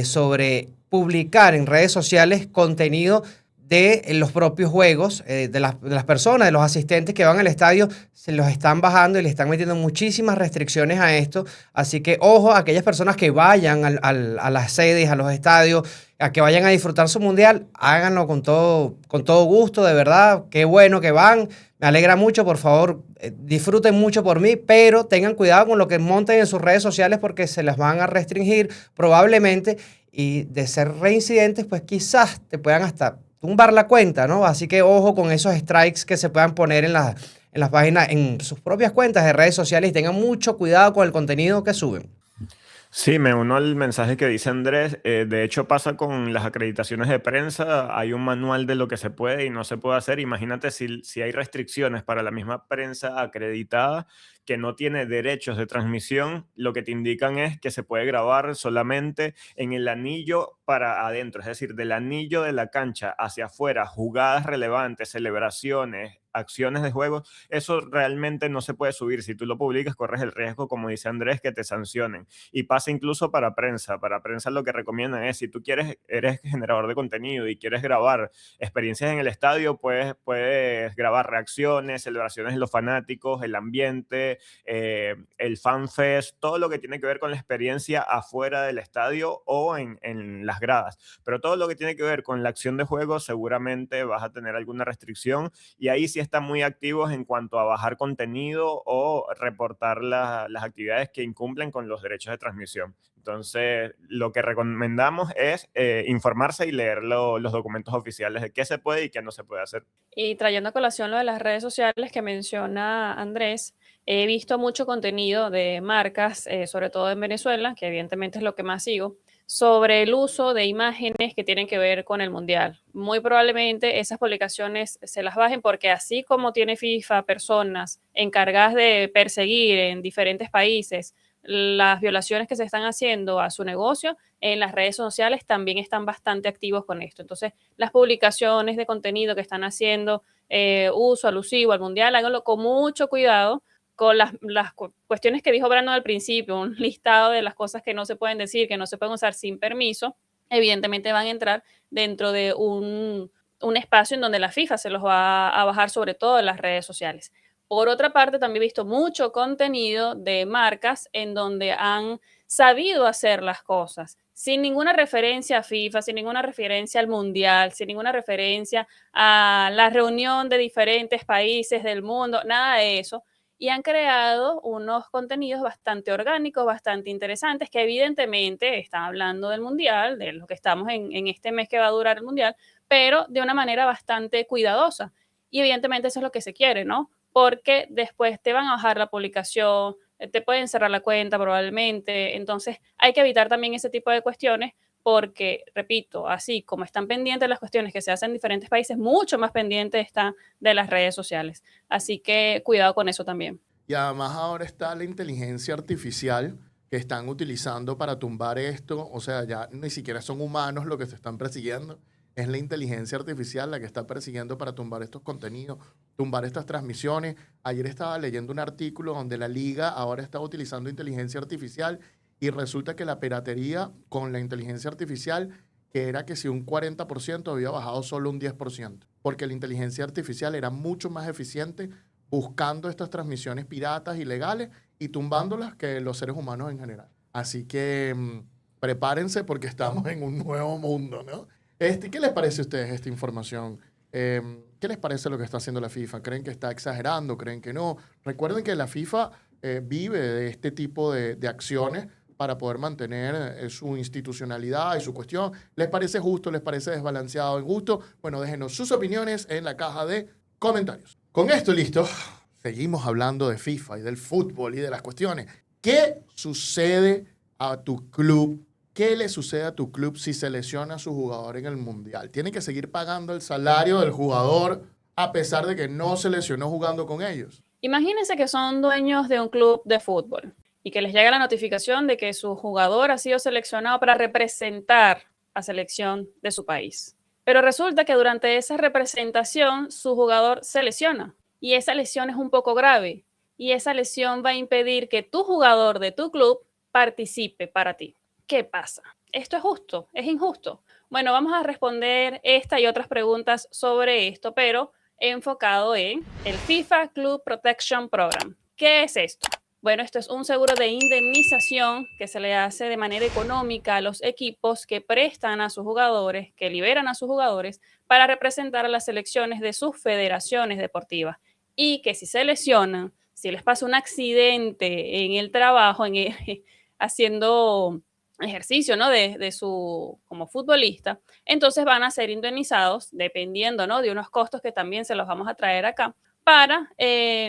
sobre publicar en redes sociales contenido de los propios juegos, de las personas, de los asistentes que van al estadio, se los están bajando y le están metiendo muchísimas restricciones a esto. Así que ojo a aquellas personas que vayan a las sedes, a los estadios, a que vayan a disfrutar su mundial, háganlo con todo gusto, de verdad. Qué bueno que van, me alegra mucho, por favor, disfruten mucho por mí, pero tengan cuidado con lo que monten en sus redes sociales porque se las van a restringir probablemente, y de ser reincidentes, pues quizás te puedan hasta tumbar la cuenta, ¿no? Así que ojo con esos strikes que se puedan poner en las páginas, en sus propias cuentas de redes sociales, y tengan mucho cuidado con el contenido que suben. Sí, me uno al mensaje que dice Andrés. De hecho, pasa con las acreditaciones de prensa. Hay un manual de lo que se puede y no se puede hacer. Imagínate si hay restricciones para la misma prensa acreditada que no tiene derechos de transmisión, lo que te indican es que se puede grabar solamente en el anillo para adentro, es decir, del anillo de la cancha hacia afuera, jugadas relevantes, celebraciones, acciones de juego. Eso realmente no se puede subir. Si tú lo publicas, corres el riesgo, como dice Andrés, que te sancionen. Y pasa incluso para prensa. Para prensa lo que recomiendan es, si tú eres generador de contenido y quieres grabar experiencias en el estadio, puedes grabar reacciones, celebraciones de los fanáticos, el ambiente, el fanfest, todo lo que tiene que ver con la experiencia afuera del estadio o en las gradas. Pero todo lo que tiene que ver con la acción de juego, seguramente vas a tener alguna restricción, y ahí sí están muy activos en cuanto a bajar contenido o reportar las actividades que incumplen con los derechos de transmisión. Entonces, lo que recomendamos es informarse y leer los documentos oficiales de qué se puede y qué no se puede hacer. Y trayendo a colación lo de las redes sociales que menciona Andrés, he visto mucho contenido de marcas, sobre todo en Venezuela, que evidentemente es lo que más sigo, sobre el uso de imágenes que tienen que ver con el Mundial. Muy probablemente esas publicaciones se las bajen porque así como tiene FIFA personas encargadas de perseguir en diferentes países las violaciones que se están haciendo a su negocio, en las redes sociales también están bastante activos con esto. Entonces, las publicaciones de contenido que están haciendo uso alusivo al Mundial, háganlo con mucho cuidado con las cuestiones que dijo Brandon al principio, un listado de las cosas que no se pueden decir, que no se pueden usar sin permiso, evidentemente van a entrar dentro de un espacio en donde la FIFA se los va a bajar, sobre todo en las redes sociales. Por otra parte, también he visto mucho contenido de marcas en donde han sabido hacer las cosas sin ninguna referencia a FIFA, sin ninguna referencia al Mundial, sin ninguna referencia a la reunión de diferentes países del mundo, nada de eso. Y han creado unos contenidos bastante orgánicos, bastante interesantes, que evidentemente están hablando del Mundial, de lo que estamos en este mes que va a durar el Mundial, pero de una manera bastante cuidadosa. Y evidentemente eso es lo que se quiere, ¿no? Porque después te van a bajar la publicación, te pueden cerrar la cuenta probablemente. Entonces hay que evitar también ese tipo de cuestiones porque, repito, así como están pendientes las cuestiones que se hacen en diferentes países, mucho más pendientes están de las redes sociales. Así que cuidado con eso también. Y además ahora está la inteligencia artificial que están utilizando para tumbar esto. O sea, ya ni siquiera son humanos los que se están persiguiendo. Es la inteligencia artificial la que está persiguiendo para tumbar estos contenidos, tumbar estas transmisiones. Ayer estaba leyendo un artículo donde la liga ahora está utilizando inteligencia artificial y resulta que la piratería con la inteligencia artificial, que era que si un 40% había bajado solo un 10%, porque la inteligencia artificial era mucho más eficiente buscando estas transmisiones piratas ilegales y tumbándolas que los seres humanos en general. Así que prepárense porque estamos en un nuevo mundo, ¿no? ¿Qué les parece a ustedes esta información? ¿Qué les parece lo que está haciendo la FIFA? ¿Creen que está exagerando? ¿Creen que no? Recuerden que la FIFA vive de este tipo de acciones para poder mantener su institucionalidad y su cuestión. ¿Les parece justo? ¿Les parece desbalanceado, injusto? Bueno, déjenos sus opiniones en la caja de comentarios. Con esto listo, seguimos hablando de FIFA y del fútbol y de las cuestiones. ¿Qué sucede a tu club? ¿Qué le sucede a tu club si se lesiona a su jugador en el Mundial? ¿Tiene que seguir pagando el salario del jugador a pesar de que no se lesionó jugando con ellos? Imagínense que son dueños de un club de fútbol y que les llega la notificación de que su jugador ha sido seleccionado para representar a selección de su país. Pero resulta que durante esa representación su jugador se lesiona y esa lesión es un poco grave y esa lesión va a impedir que tu jugador de tu club participe para ti. ¿Qué pasa? ¿Esto es justo? ¿Es injusto? Bueno, vamos a responder esta y otras preguntas sobre esto, pero enfocado en el FIFA Club Protection Program. ¿Qué es esto? Bueno, esto es un seguro de indemnización que se le hace de manera económica a los equipos que prestan a sus jugadores, que liberan a sus jugadores para representar a las selecciones de sus federaciones deportivas y que si se lesionan, si les pasa un accidente en el trabajo, haciendo ejercicio, ¿no? de su como futbolista, entonces van a ser indemnizados dependiendo, ¿no? de unos costos que también se los vamos a traer acá para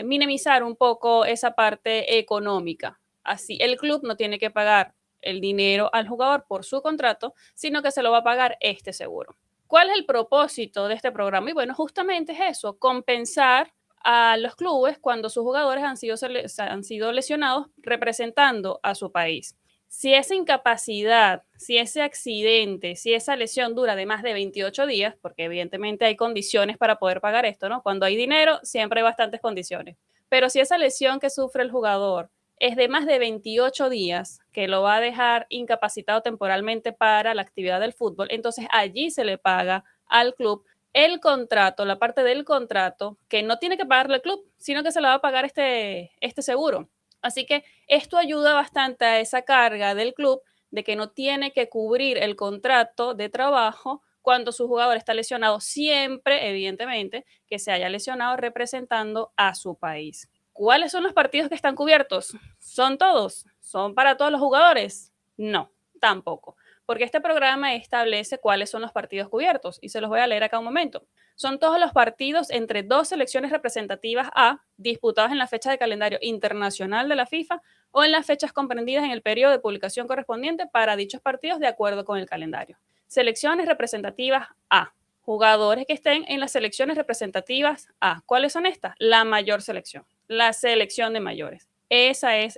minimizar un poco esa parte económica. Así el club no tiene que pagar el dinero al jugador por su contrato, sino que se lo va a pagar este seguro. ¿Cuál es el propósito de este programa? Y bueno, justamente es eso, compensar a los clubes cuando sus jugadores han sido lesionados representando a su país. Si esa incapacidad, si ese accidente, si esa lesión dura de más de 28 días, porque evidentemente hay condiciones para poder pagar esto, ¿no? Cuando hay dinero, siempre hay bastantes condiciones. Pero si esa lesión que sufre el jugador es de más de 28 días, que lo va a dejar incapacitado temporalmente para la actividad del fútbol, entonces allí se le paga al club el contrato, la parte del contrato, que no tiene que pagarle el club, sino que se le va a pagar este seguro. Así que esto ayuda bastante a esa carga del club de que no tiene que cubrir el contrato de trabajo cuando su jugador está lesionado, siempre, evidentemente, que se haya lesionado representando a su país. ¿Cuáles son los partidos que están cubiertos? ¿Son todos? ¿Son para todos los jugadores? No, tampoco, porque este programa establece cuáles son los partidos cubiertos y se los voy a leer acá un momento. Son todos los partidos entre dos selecciones representativas A disputados en la fecha de calendario internacional de la FIFA o en las fechas comprendidas en el periodo de publicación correspondiente para dichos partidos de acuerdo con el calendario. Selecciones representativas A. Jugadores que estén en las selecciones representativas A. ¿Cuáles son estas? La mayor selección, la selección de mayores. Esa es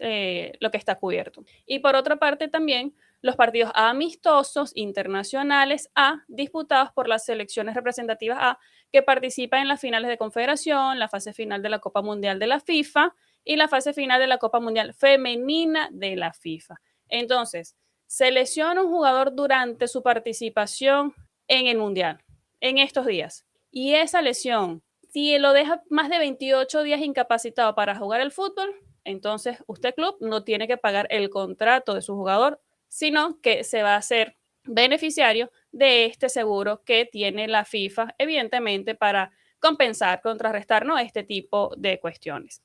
lo que está cubierto. Y por otra parte también los partidos amistosos internacionales A disputados por las selecciones representativas A que participan en las finales de confederación, la fase final de la Copa Mundial de la FIFA y la fase final de la Copa Mundial Femenina de la FIFA. Entonces, se lesiona un jugador durante su participación en el Mundial, en estos días. Y esa lesión, si lo deja más de 28 días incapacitado para jugar el fútbol, entonces usted club no tiene que pagar el contrato de su jugador, sino que se va a hacer beneficiario de este seguro que tiene la FIFA, evidentemente para compensar, contrarrestar, ¿no? este tipo de cuestiones.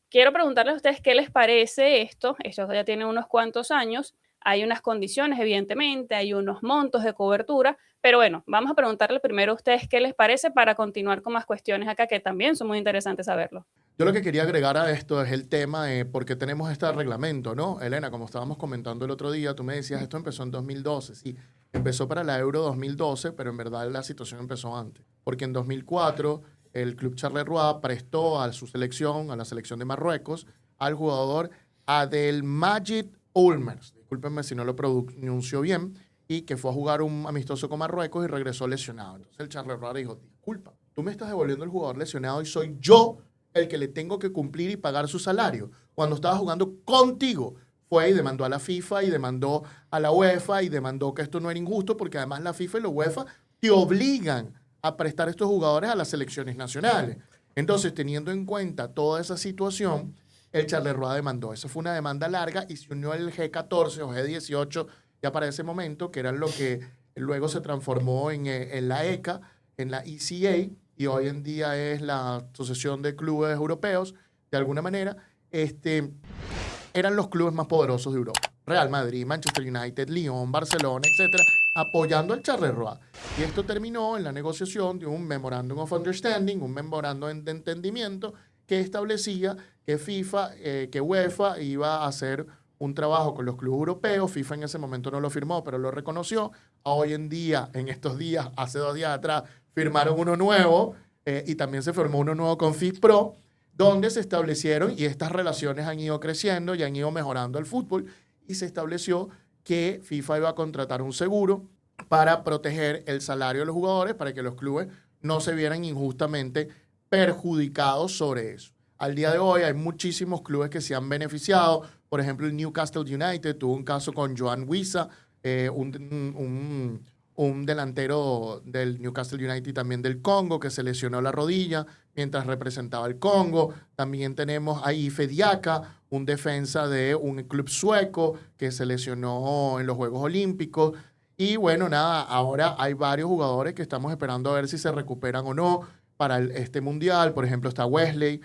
Quiero preguntarles a ustedes qué les parece esto. Esto ya tiene unos cuantos años. Hay unas condiciones, evidentemente, hay unos montos de cobertura, pero bueno, vamos a preguntarle primero a ustedes qué les parece para continuar con más cuestiones acá que también son muy interesantes saberlo. Yo lo que quería agregar a esto es el tema de por qué tenemos este reglamento, ¿no? Elena, como estábamos comentando el otro día, tú me decías, esto empezó en 2012. Sí, empezó para la Euro 2012, pero en verdad la situación empezó antes. Porque en 2004 el Club Charleroi prestó a su selección, a la selección de Marruecos, al jugador Abdelmajid Ulmers, discúlpenme si no lo pronuncio bien, y que fue a jugar un amistoso con Marruecos y regresó lesionado. Entonces el Charleroi dijo, disculpa, tú me estás devolviendo el jugador lesionado y soy yo el que le tengo que cumplir y pagar su salario. Cuando estaba jugando contigo, fue y demandó a la FIFA y demandó a la UEFA y demandó que esto no era injusto porque además la FIFA y la UEFA te obligan a prestar estos jugadores a las selecciones nacionales. Entonces, teniendo en cuenta toda esa situación, el Charleroi demandó. Esa fue una demanda larga y se unió el G14 o G18 ya para ese momento, que era lo que luego se transformó en la ECA, en la ECA, y hoy en día es la Asociación de Clubes Europeos, de alguna manera. Eran los clubes más poderosos de Europa. Real Madrid, Manchester United, Lyon, Barcelona, etcétera, apoyando al Charleroi. Y esto terminó en la negociación de un Memorandum of Understanding, un memorándum de entendimiento que establecía que que UEFA iba a hacer un trabajo con los clubes europeos. FIFA en ese momento no lo firmó, pero lo reconoció. Hoy en día, en estos días, hace 2 días atrás, firmaron uno nuevo y también se formó uno nuevo con FIFPro, donde se establecieron, y estas relaciones han ido creciendo y han ido mejorando el fútbol, y se estableció que FIFA iba a contratar un seguro para proteger el salario de los jugadores, para que los clubes no se vieran injustamente perjudicados sobre eso. Al día de hoy hay muchísimos clubes que se han beneficiado. Por ejemplo, el Newcastle United tuvo un caso con Joan Wissa, un delantero del Newcastle United y también del Congo, que se lesionó la rodilla mientras representaba el Congo. También tenemos a Ife Diaka, un defensa de un club sueco que se lesionó en los Juegos Olímpicos. Y bueno, nada, ahora hay varios jugadores que estamos esperando a ver si se recuperan o no para este mundial. Por ejemplo, está Wesley,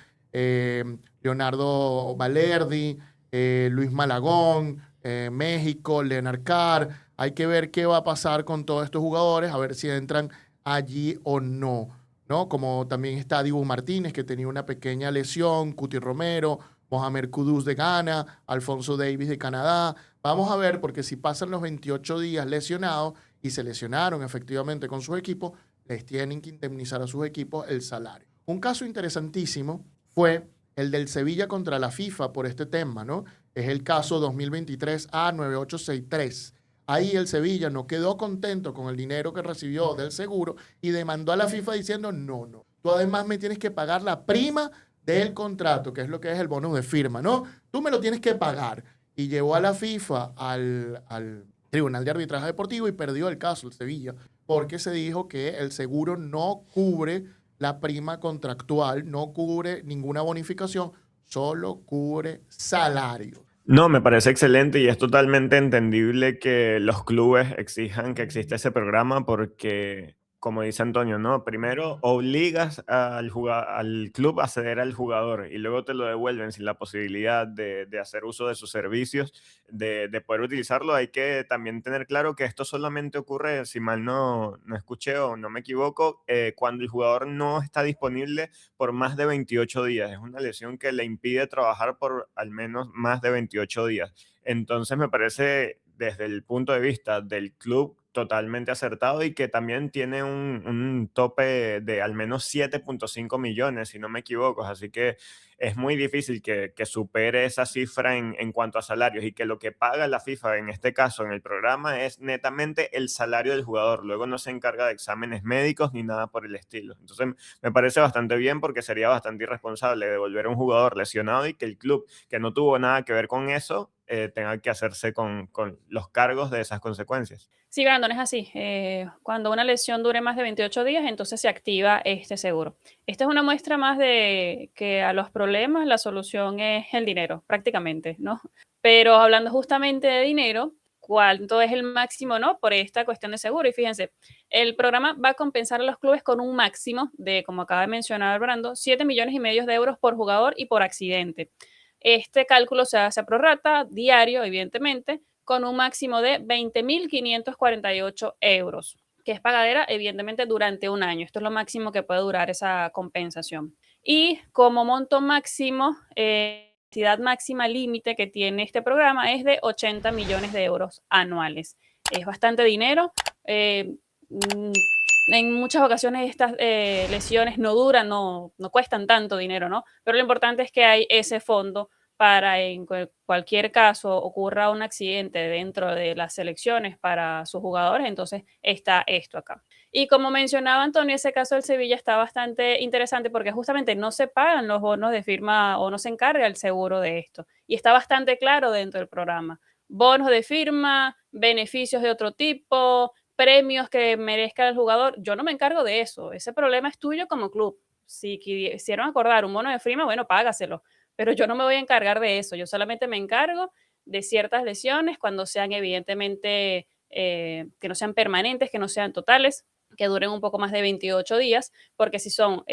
Leonardo Valerdi, Luis Malagón, México, Leonard Carr. Hay que ver qué va a pasar con todos estos jugadores, a ver si entran allí o no, ¿no? Como también está Dibu Martínez, que tenía una pequeña lesión, Cuti Romero, Mohamed Kudus de Ghana, Alfonso Davis de Canadá. Vamos a ver, porque si pasan los 28 días lesionados y se lesionaron efectivamente con sus equipos, les tienen que indemnizar a sus equipos el salario. Un caso interesantísimo fue el del Sevilla contra la FIFA por este tema, ¿no? Es el caso 2023 A9863. Ahí el Sevilla no quedó contento con el dinero que recibió del seguro y demandó a la FIFA diciendo, no, tú además me tienes que pagar la prima del contrato, que es lo que es el bonus de firma, ¿no? Tú me lo tienes que pagar. Y llevó a la FIFA al Tribunal de Arbitraje Deportivo y perdió el caso el Sevilla, porque se dijo que el seguro no cubre la prima contractual, no cubre ninguna bonificación, solo cubre salario. No, me parece excelente y es totalmente entendible que los clubes exijan que exista ese programa porque, como dice Antonio, ¿no? Primero obligas al club a ceder al jugador y luego te lo devuelven sin la posibilidad de hacer uso de sus servicios, de poder utilizarlo. Hay que también tener claro que esto solamente ocurre, si mal no escuché o no me equivoco, cuando el jugador no está disponible por más de 28 días. Es una lesión que le impide trabajar por al menos más de 28 días. Entonces me parece, desde el punto de vista del club, totalmente acertado y que también tiene un tope de al menos 7.5 millones, si no me equivoco. Así que es muy difícil que supere esa cifra en cuanto a salarios y que lo que paga la FIFA en este caso en el programa es netamente el salario del jugador. Luego no se encarga de exámenes médicos ni nada por el estilo. Entonces me parece bastante bien porque sería bastante irresponsable devolver a un jugador lesionado y que el club, que no tuvo nada que ver con eso, tenga que hacerse con los cargos de esas consecuencias. Sí, Brandon, es así. Cuando una lesión dure más de 28 días, entonces se activa este seguro. Esta es una muestra más de que a los problemas la solución es el dinero, prácticamente, ¿no? Pero hablando justamente de dinero, ¿cuánto es el máximo, no? Por esta cuestión de seguro. Y fíjense, el programa va a compensar a los clubes con un máximo de, como acaba de mencionar Brandon, 7,5 millones de euros por jugador y por accidente. Este cálculo se hace a prorrata, diario, evidentemente, con un máximo de 20.548 euros, que es pagadera, evidentemente, durante un año. Esto es lo máximo que puede durar esa compensación. Y como monto máximo, cantidad máxima límite que tiene este programa es de 80 millones de euros anuales. Es bastante dinero. En muchas ocasiones estas lesiones no duran, no cuestan tanto dinero, ¿no? Pero lo importante es que hay ese fondo para en cualquier caso ocurra un accidente dentro de las selecciones para sus jugadores, entonces está esto acá. Y como mencionaba Antonio, ese caso del Sevilla está bastante interesante porque justamente no se pagan los bonos de firma o no se encarga el seguro de esto. Y está bastante claro dentro del programa. Bonos de firma, beneficios de otro tipo, premios que merezca el jugador. Yo no me encargo de eso. Ese problema es tuyo como club. Si quisieron acordar un bono de firma, bueno, págaselo. Pero yo no me voy a encargar de eso. Yo solamente me encargo de ciertas lesiones cuando sean evidentemente que no sean permanentes, que no sean totales, que duren un poco más de 28 días, porque si son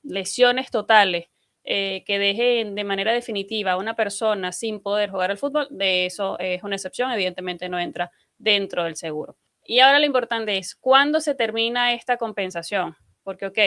lesiones totales que dejen de manera definitiva a una persona sin poder jugar al fútbol, de eso es una excepción, evidentemente no entra dentro del seguro. Y ahora lo importante es, ¿cuándo se termina esta compensación? Porque, ok,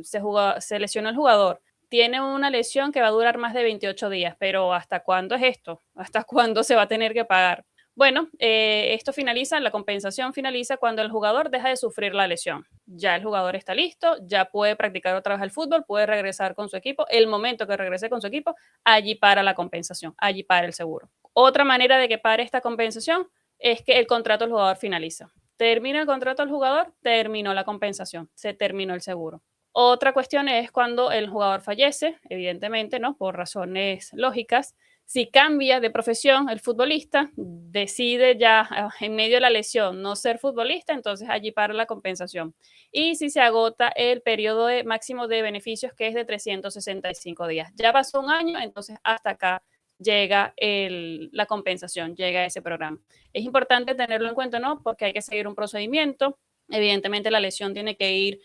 se lesionó el jugador, tiene una lesión que va a durar más de 28 días, pero ¿hasta cuándo es esto? ¿Hasta cuándo se va a tener que pagar? Bueno, esto finaliza, la compensación finaliza cuando el jugador deja de sufrir la lesión. Ya el jugador está listo, ya puede practicar otra vez el fútbol, puede regresar con su equipo. El momento que regrese con su equipo, allí para la compensación, allí para el seguro. Otra manera de que pare esta compensación es que el contrato del jugador finaliza. Termina el contrato del jugador, terminó la compensación, se terminó el seguro. Otra cuestión es cuando el jugador fallece, evidentemente, ¿no? Por razones lógicas. Si cambia de profesión el futbolista, decide ya en medio de la lesión no ser futbolista, entonces allí para la compensación. Y si se agota el periodo máximo de beneficios, que es de 365 días. Ya pasó un año, entonces hasta acá llega la compensación, llega ese programa. Es importante tenerlo en cuenta, ¿no? Porque hay que seguir un procedimiento. Evidentemente la lesión tiene que ir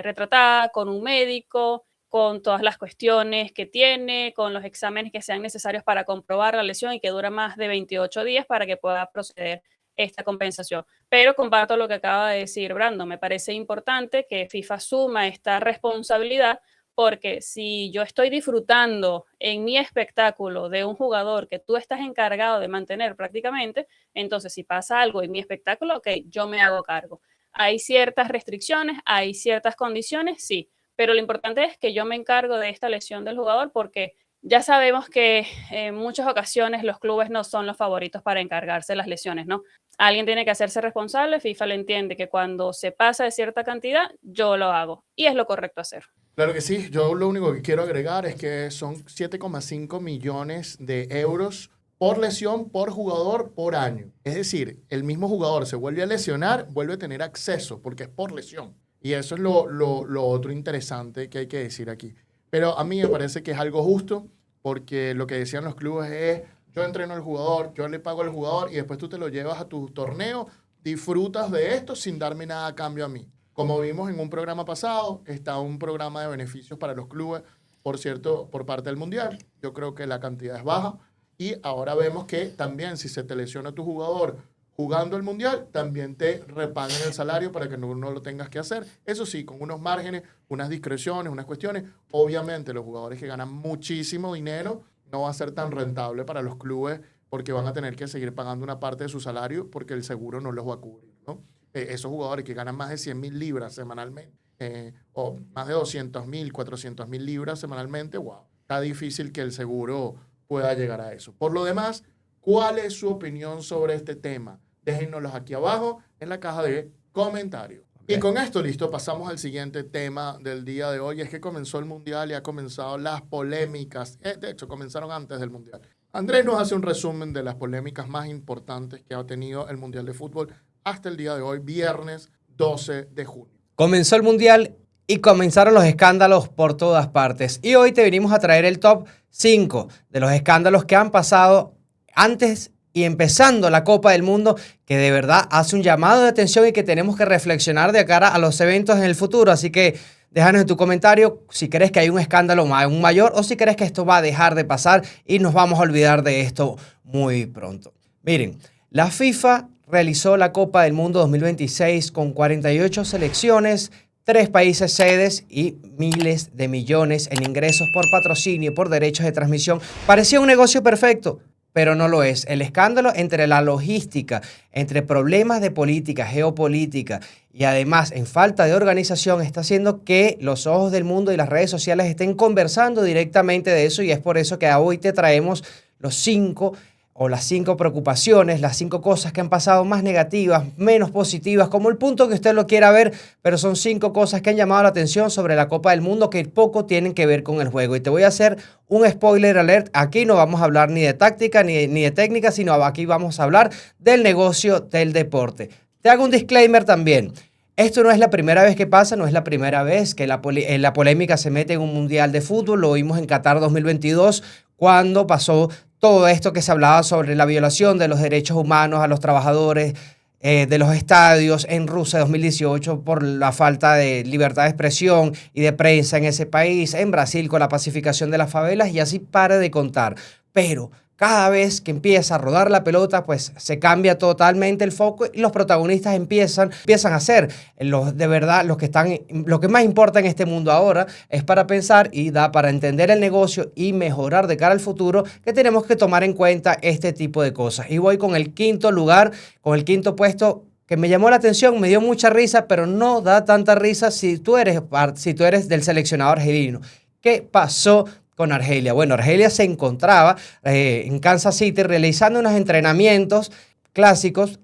retratada con un médico, con todas las cuestiones que tiene, con los exámenes que sean necesarios para comprobar la lesión y que dura más de 28 días para que pueda proceder esta compensación. Pero comparto lo que acaba de decir Brandon, me parece importante que FIFA asuma esta responsabilidad porque si yo estoy disfrutando en mi espectáculo de un jugador que tú estás encargado de mantener prácticamente, entonces si pasa algo en mi espectáculo, ok, yo me hago cargo. Hay ciertas restricciones, hay ciertas condiciones, sí, pero lo importante es que yo me encargo de esta lesión del jugador porque ya sabemos que en muchas ocasiones los clubes no son los favoritos para encargarse de las lesiones, ¿no? Alguien tiene que hacerse responsable, FIFA le entiende que cuando se pasa de cierta cantidad, yo lo hago y es lo correcto hacer. Claro que sí, yo lo único que quiero agregar es que son 7,5 millones de euros por lesión, por jugador, por año. Es decir, el mismo jugador se vuelve a lesionar, vuelve a tener acceso, porque es por lesión. Y eso es lo otro interesante que hay que decir aquí. Pero a mí me parece que es algo justo, porque lo que decían los clubes es, yo entreno al jugador, yo le pago al jugador, y después tú te lo llevas a tu torneo, disfrutas de esto sin darme nada a cambio a mí. Como vimos en un programa pasado, está un programa de beneficios para los clubes, por cierto, por parte del Mundial. Yo creo que la cantidad es baja. Y ahora vemos que también si se te lesiona tu jugador jugando el Mundial, también te repagan el salario para que no lo tengas que hacer. Eso sí, con unos márgenes, unas discreciones, unas cuestiones. Obviamente los jugadores que ganan muchísimo dinero no va a ser tan rentable para los clubes porque van a tener que seguir pagando una parte de su salario porque el seguro no los va a cubrir, ¿no? Esos jugadores que ganan más de 100,000 libras semanalmente o más de 200,000, 400,000 libras semanalmente, wow, está difícil que el seguro pueda llegar a eso. Por lo demás, ¿cuál es su opinión sobre este tema? Déjennoslos aquí abajo en la caja de comentarios. Okay. Y con esto listo, pasamos al siguiente tema del día de hoy. Es que comenzó el Mundial y ha comenzado las polémicas. De hecho, comenzaron antes del Mundial. Andrés nos hace un resumen de las polémicas más importantes que ha tenido el Mundial de Fútbol hasta el día de hoy, viernes 12 de junio. Comenzó el Mundial y comenzaron los escándalos por todas partes. Y hoy te venimos a traer el top 5 de los escándalos que han pasado antes y empezando la Copa del Mundo, que de verdad hace un llamado de atención y que tenemos que reflexionar de cara a los eventos en el futuro. Así que déjanos en tu comentario si crees que hay un escándalo aún mayor o si crees que esto va a dejar de pasar y nos vamos a olvidar de esto muy pronto. Miren, la FIFA realizó la Copa del Mundo 2026 con 48 selecciones, 3 países sedes y miles de millones en ingresos por patrocinio y por derechos de transmisión. Parecía un negocio perfecto, pero no lo es. El escándalo entre la logística, entre problemas de política, geopolítica y además en falta de organización está haciendo que los ojos del mundo y las redes sociales estén conversando directamente de eso y es por eso que hoy te traemos las 5 preocupaciones, las 5 cosas que han pasado más negativas, menos positivas, como el punto que usted lo quiera ver, pero son 5 cosas que han llamado la atención sobre la Copa del Mundo que poco tienen que ver con el juego. Y te voy a hacer un spoiler alert, aquí no vamos a hablar ni de táctica ni de técnica, sino aquí vamos a hablar del negocio del deporte. Te hago un disclaimer también. Esto no es la primera vez que pasa, no es la primera vez que la polémica se mete en un mundial de fútbol. Lo vimos en Qatar 2022 cuando pasó todo esto que se hablaba sobre la violación de los derechos humanos a los trabajadores de los estadios en Rusia 2018 por la falta de libertad de expresión y de prensa en ese país, en Brasil con la pacificación de las favelas y así para de contar. Pero cada vez que empieza a rodar la pelota, pues se cambia totalmente el foco y los protagonistas empiezan a ser de verdad lo que más importa en este mundo ahora es para pensar y da para entender el negocio y mejorar de cara al futuro que tenemos que tomar en cuenta este tipo de cosas. Y voy con el quinto lugar, con el quinto puesto que me llamó la atención, me dio mucha risa, pero no da tanta risa si tú eres del seleccionado argelino. ¿Qué pasó con Argelia? Bueno, Argelia se encontraba en Kansas City realizando unos entrenamientos clásicos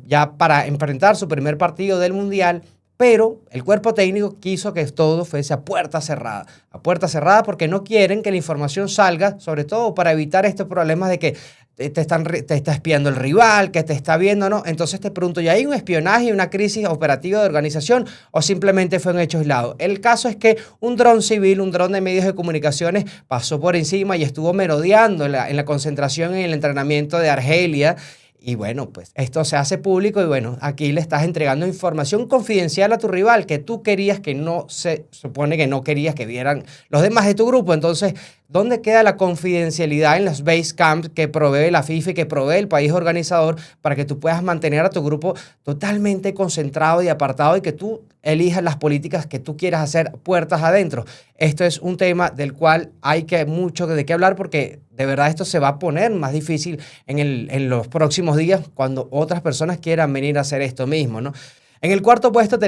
ya para enfrentar su primer partido del Mundial, pero el cuerpo técnico quiso que todo fuese a puerta cerrada porque no quieren que la información salga, sobre todo para evitar estos problemas de que te está espiando el rival, que te está viendo, ¿no? Entonces te pregunto, ¿ya hay un espionaje, una crisis operativa de organización o simplemente fue un hecho aislado? El caso es que un dron civil, un dron de medios de comunicaciones pasó por encima y estuvo merodeando en la concentración en el entrenamiento de Argelia. Y bueno, pues esto se hace público y bueno, aquí le estás entregando información confidencial a tu rival que tú querías que no se supone que no querías que vieran los demás de tu grupo. Entonces, ¿dónde queda la confidencialidad en los base camps que provee la FIFA y que provee el país organizador para que tú puedas mantener a tu grupo totalmente concentrado y apartado y que tú elijas las políticas que tú quieras hacer puertas adentro? Esto es un tema del cual hay mucho de qué hablar porque de verdad esto se va a poner más difícil en los próximos días cuando otras personas quieran venir a hacer esto mismo, ¿no? En el cuarto puesto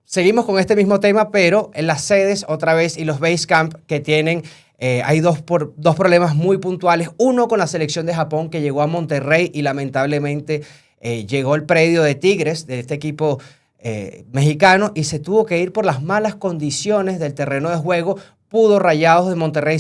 seguimos con este mismo tema, pero en las sedes otra vez y los base camp que tienen, hay dos problemas muy puntuales. Uno con la selección de Japón que llegó a Monterrey y lamentablemente llegó el predio de Tigres, de este equipo mexicano, y se tuvo que ir por las malas condiciones del terreno de juego. Pudo Rayados de Monterrey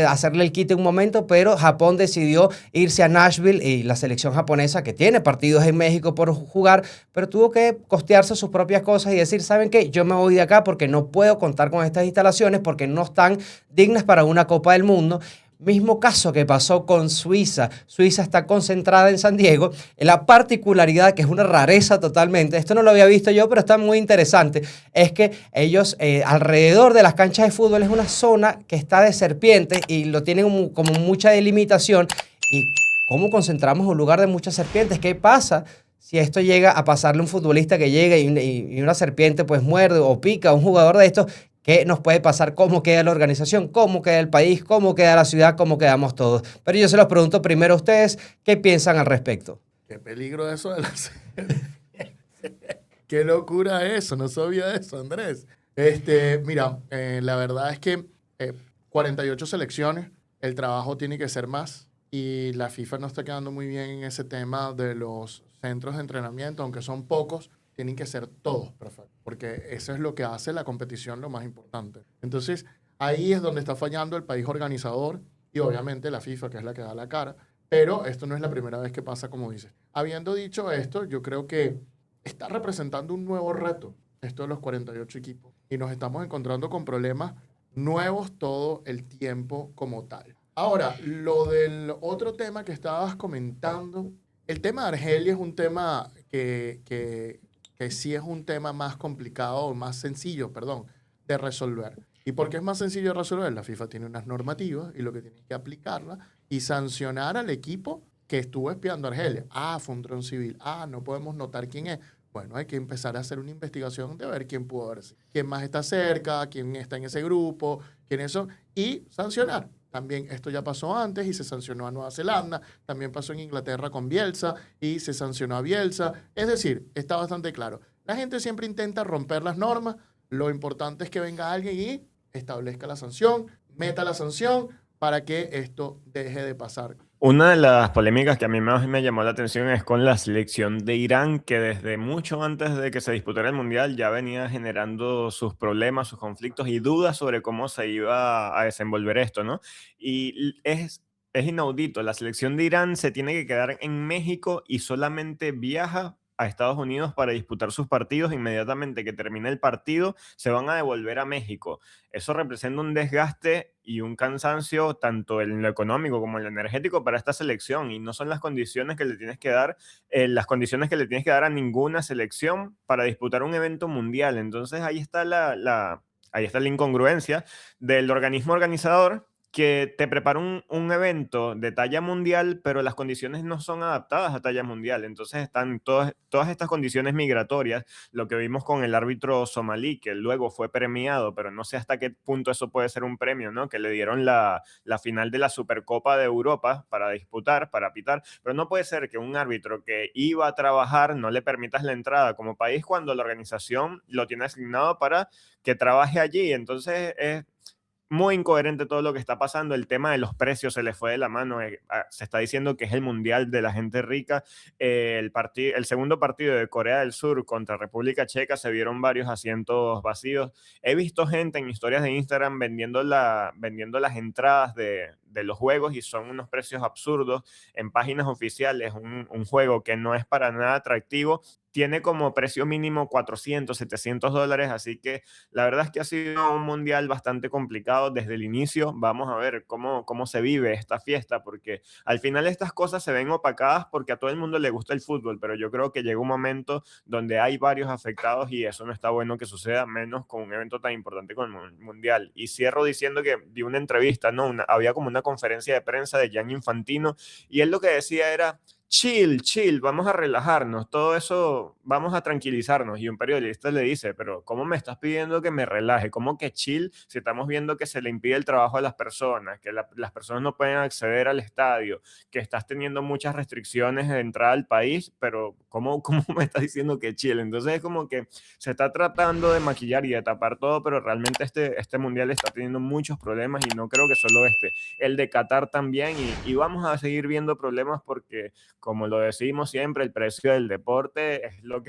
hacerle el quite un momento, pero Japón decidió irse a Nashville y la selección japonesa, que tiene partidos en México por jugar, pero tuvo que costearse sus propias cosas y decir, ¿saben qué? Yo me voy de acá porque no puedo contar con estas instalaciones porque no están dignas para una Copa del Mundo. Mismo caso que pasó con Suiza. Suiza está concentrada en San Diego. La particularidad, que es una rareza totalmente, esto no lo había visto yo, pero está muy interesante, es que ellos alrededor de las canchas de fútbol es una zona que está de serpientes y lo tienen como mucha delimitación. ¿Y cómo concentramos un lugar de muchas serpientes? ¿Qué pasa si esto llega a pasarle a un futbolista que llega y una serpiente pues muerde o pica a un jugador de estos? ¿Qué nos puede pasar? ¿Cómo queda la organización? ¿Cómo queda el país? ¿Cómo queda la ciudad? ¿Cómo quedamos todos? Pero yo se los pregunto primero a ustedes, ¿qué piensan al respecto? Qué peligro eso de las... Qué locura eso, no sabía eso, Andrés. Mira, la verdad es que 48 selecciones, el trabajo tiene que ser más y la FIFA no está quedando muy bien en ese tema de los centros de entrenamiento, aunque son pocos, tienen que ser todos perfectos, porque eso es lo que hace la competición lo más importante. Entonces, ahí es donde está fallando el país organizador y obviamente la FIFA, que es la que da la cara, pero esto no es la primera vez que pasa, como dices. Habiendo dicho esto, yo creo que está representando un nuevo reto, esto de los 48 equipos, y nos estamos encontrando con problemas nuevos todo el tiempo como tal. Ahora, lo del otro tema que estabas comentando, el tema de Argelia es un tema que sí es un tema más complicado o más sencillo, de resolver. ¿Y por qué es más sencillo de resolver? La FIFA tiene unas normativas y lo que tiene que aplicarlas y sancionar al equipo que estuvo espiando a Argelia. Fue un dron civil. No podemos notar quién es. Bueno, hay que empezar a hacer una investigación de ver quién pudo haber sido. Quién más está cerca, quién está en ese grupo, quién eso, y sancionar También esto ya pasó antes y se sancionó a Nueva Zelanda, también pasó en Inglaterra con Bielsa y se sancionó a Bielsa. Es decir, está bastante claro. La gente siempre intenta romper las normas, lo importante es que venga alguien y establezca la sanción, meta la sanción para que esto deje de pasar. Una de las polémicas que a mí más me llamó la atención es con la selección de Irán, que desde mucho antes de que se disputara el Mundial ya venía generando sus problemas, sus conflictos y dudas sobre cómo se iba a desenvolver esto, ¿no? Y es inaudito, la selección de Irán se tiene que quedar en México y solamente viaja a Estados Unidos para disputar sus partidos. Inmediatamente que termine el partido, se van a devolver a México. Eso representa un desgaste y un cansancio tanto en lo económico como en lo energético para esta selección, y no son las condiciones que le tienes que dar, las condiciones que le tienes que dar a ninguna selección para disputar un evento mundial. Entonces ahí está ahí está la incongruencia del organismo organizador, que te prepara un evento de talla mundial, pero las condiciones no son adaptadas a talla mundial. Entonces están todas estas condiciones migratorias, lo que vimos con el árbitro somalí, que luego fue premiado, pero no sé hasta qué punto eso puede ser un premio, ¿no? Que le dieron la final de la Supercopa de Europa para disputar, para pitar, pero no puede ser que un árbitro que iba a trabajar no le permitas la entrada como país cuando la organización lo tiene asignado para que trabaje allí. Entonces es muy incoherente todo lo que está pasando. El tema de los precios se le fue de la mano. Se está diciendo que es el mundial de la gente rica. El segundo partido de Corea del Sur contra República Checa se vieron varios asientos vacíos. He visto gente en historias de Instagram vendiendo las entradas de los juegos y son unos precios absurdos en páginas oficiales. Un juego que no es para nada atractivo tiene como precio mínimo $400, $700, así que la verdad es que ha sido un mundial bastante complicado desde el inicio. Vamos a ver cómo se vive esta fiesta, porque al final estas cosas se ven opacadas porque a todo el mundo le gusta el fútbol, pero yo creo que llega un momento donde hay varios afectados y eso no está bueno que suceda, menos con un evento tan importante como el mundial. Y cierro diciendo que di una entrevista, ¿no? Había como una conferencia de prensa de Gianni Infantino y él lo que decía era: chill, vamos a relajarnos, todo eso, vamos a tranquilizarnos. Y un periodista le dice: pero ¿cómo me estás pidiendo que me relaje? ¿Cómo que chill si estamos viendo que se le impide el trabajo a las personas, que las personas no pueden acceder al estadio, que estás teniendo muchas restricciones de entrada al país? Pero ¿cómo me estás diciendo que chill? Entonces es como que se está tratando de maquillar y de tapar todo, pero realmente este mundial está teniendo muchos problemas y no creo que solo el de Qatar también, y vamos a seguir viendo problemas porque, como lo decimos siempre, el precio del deporte es lo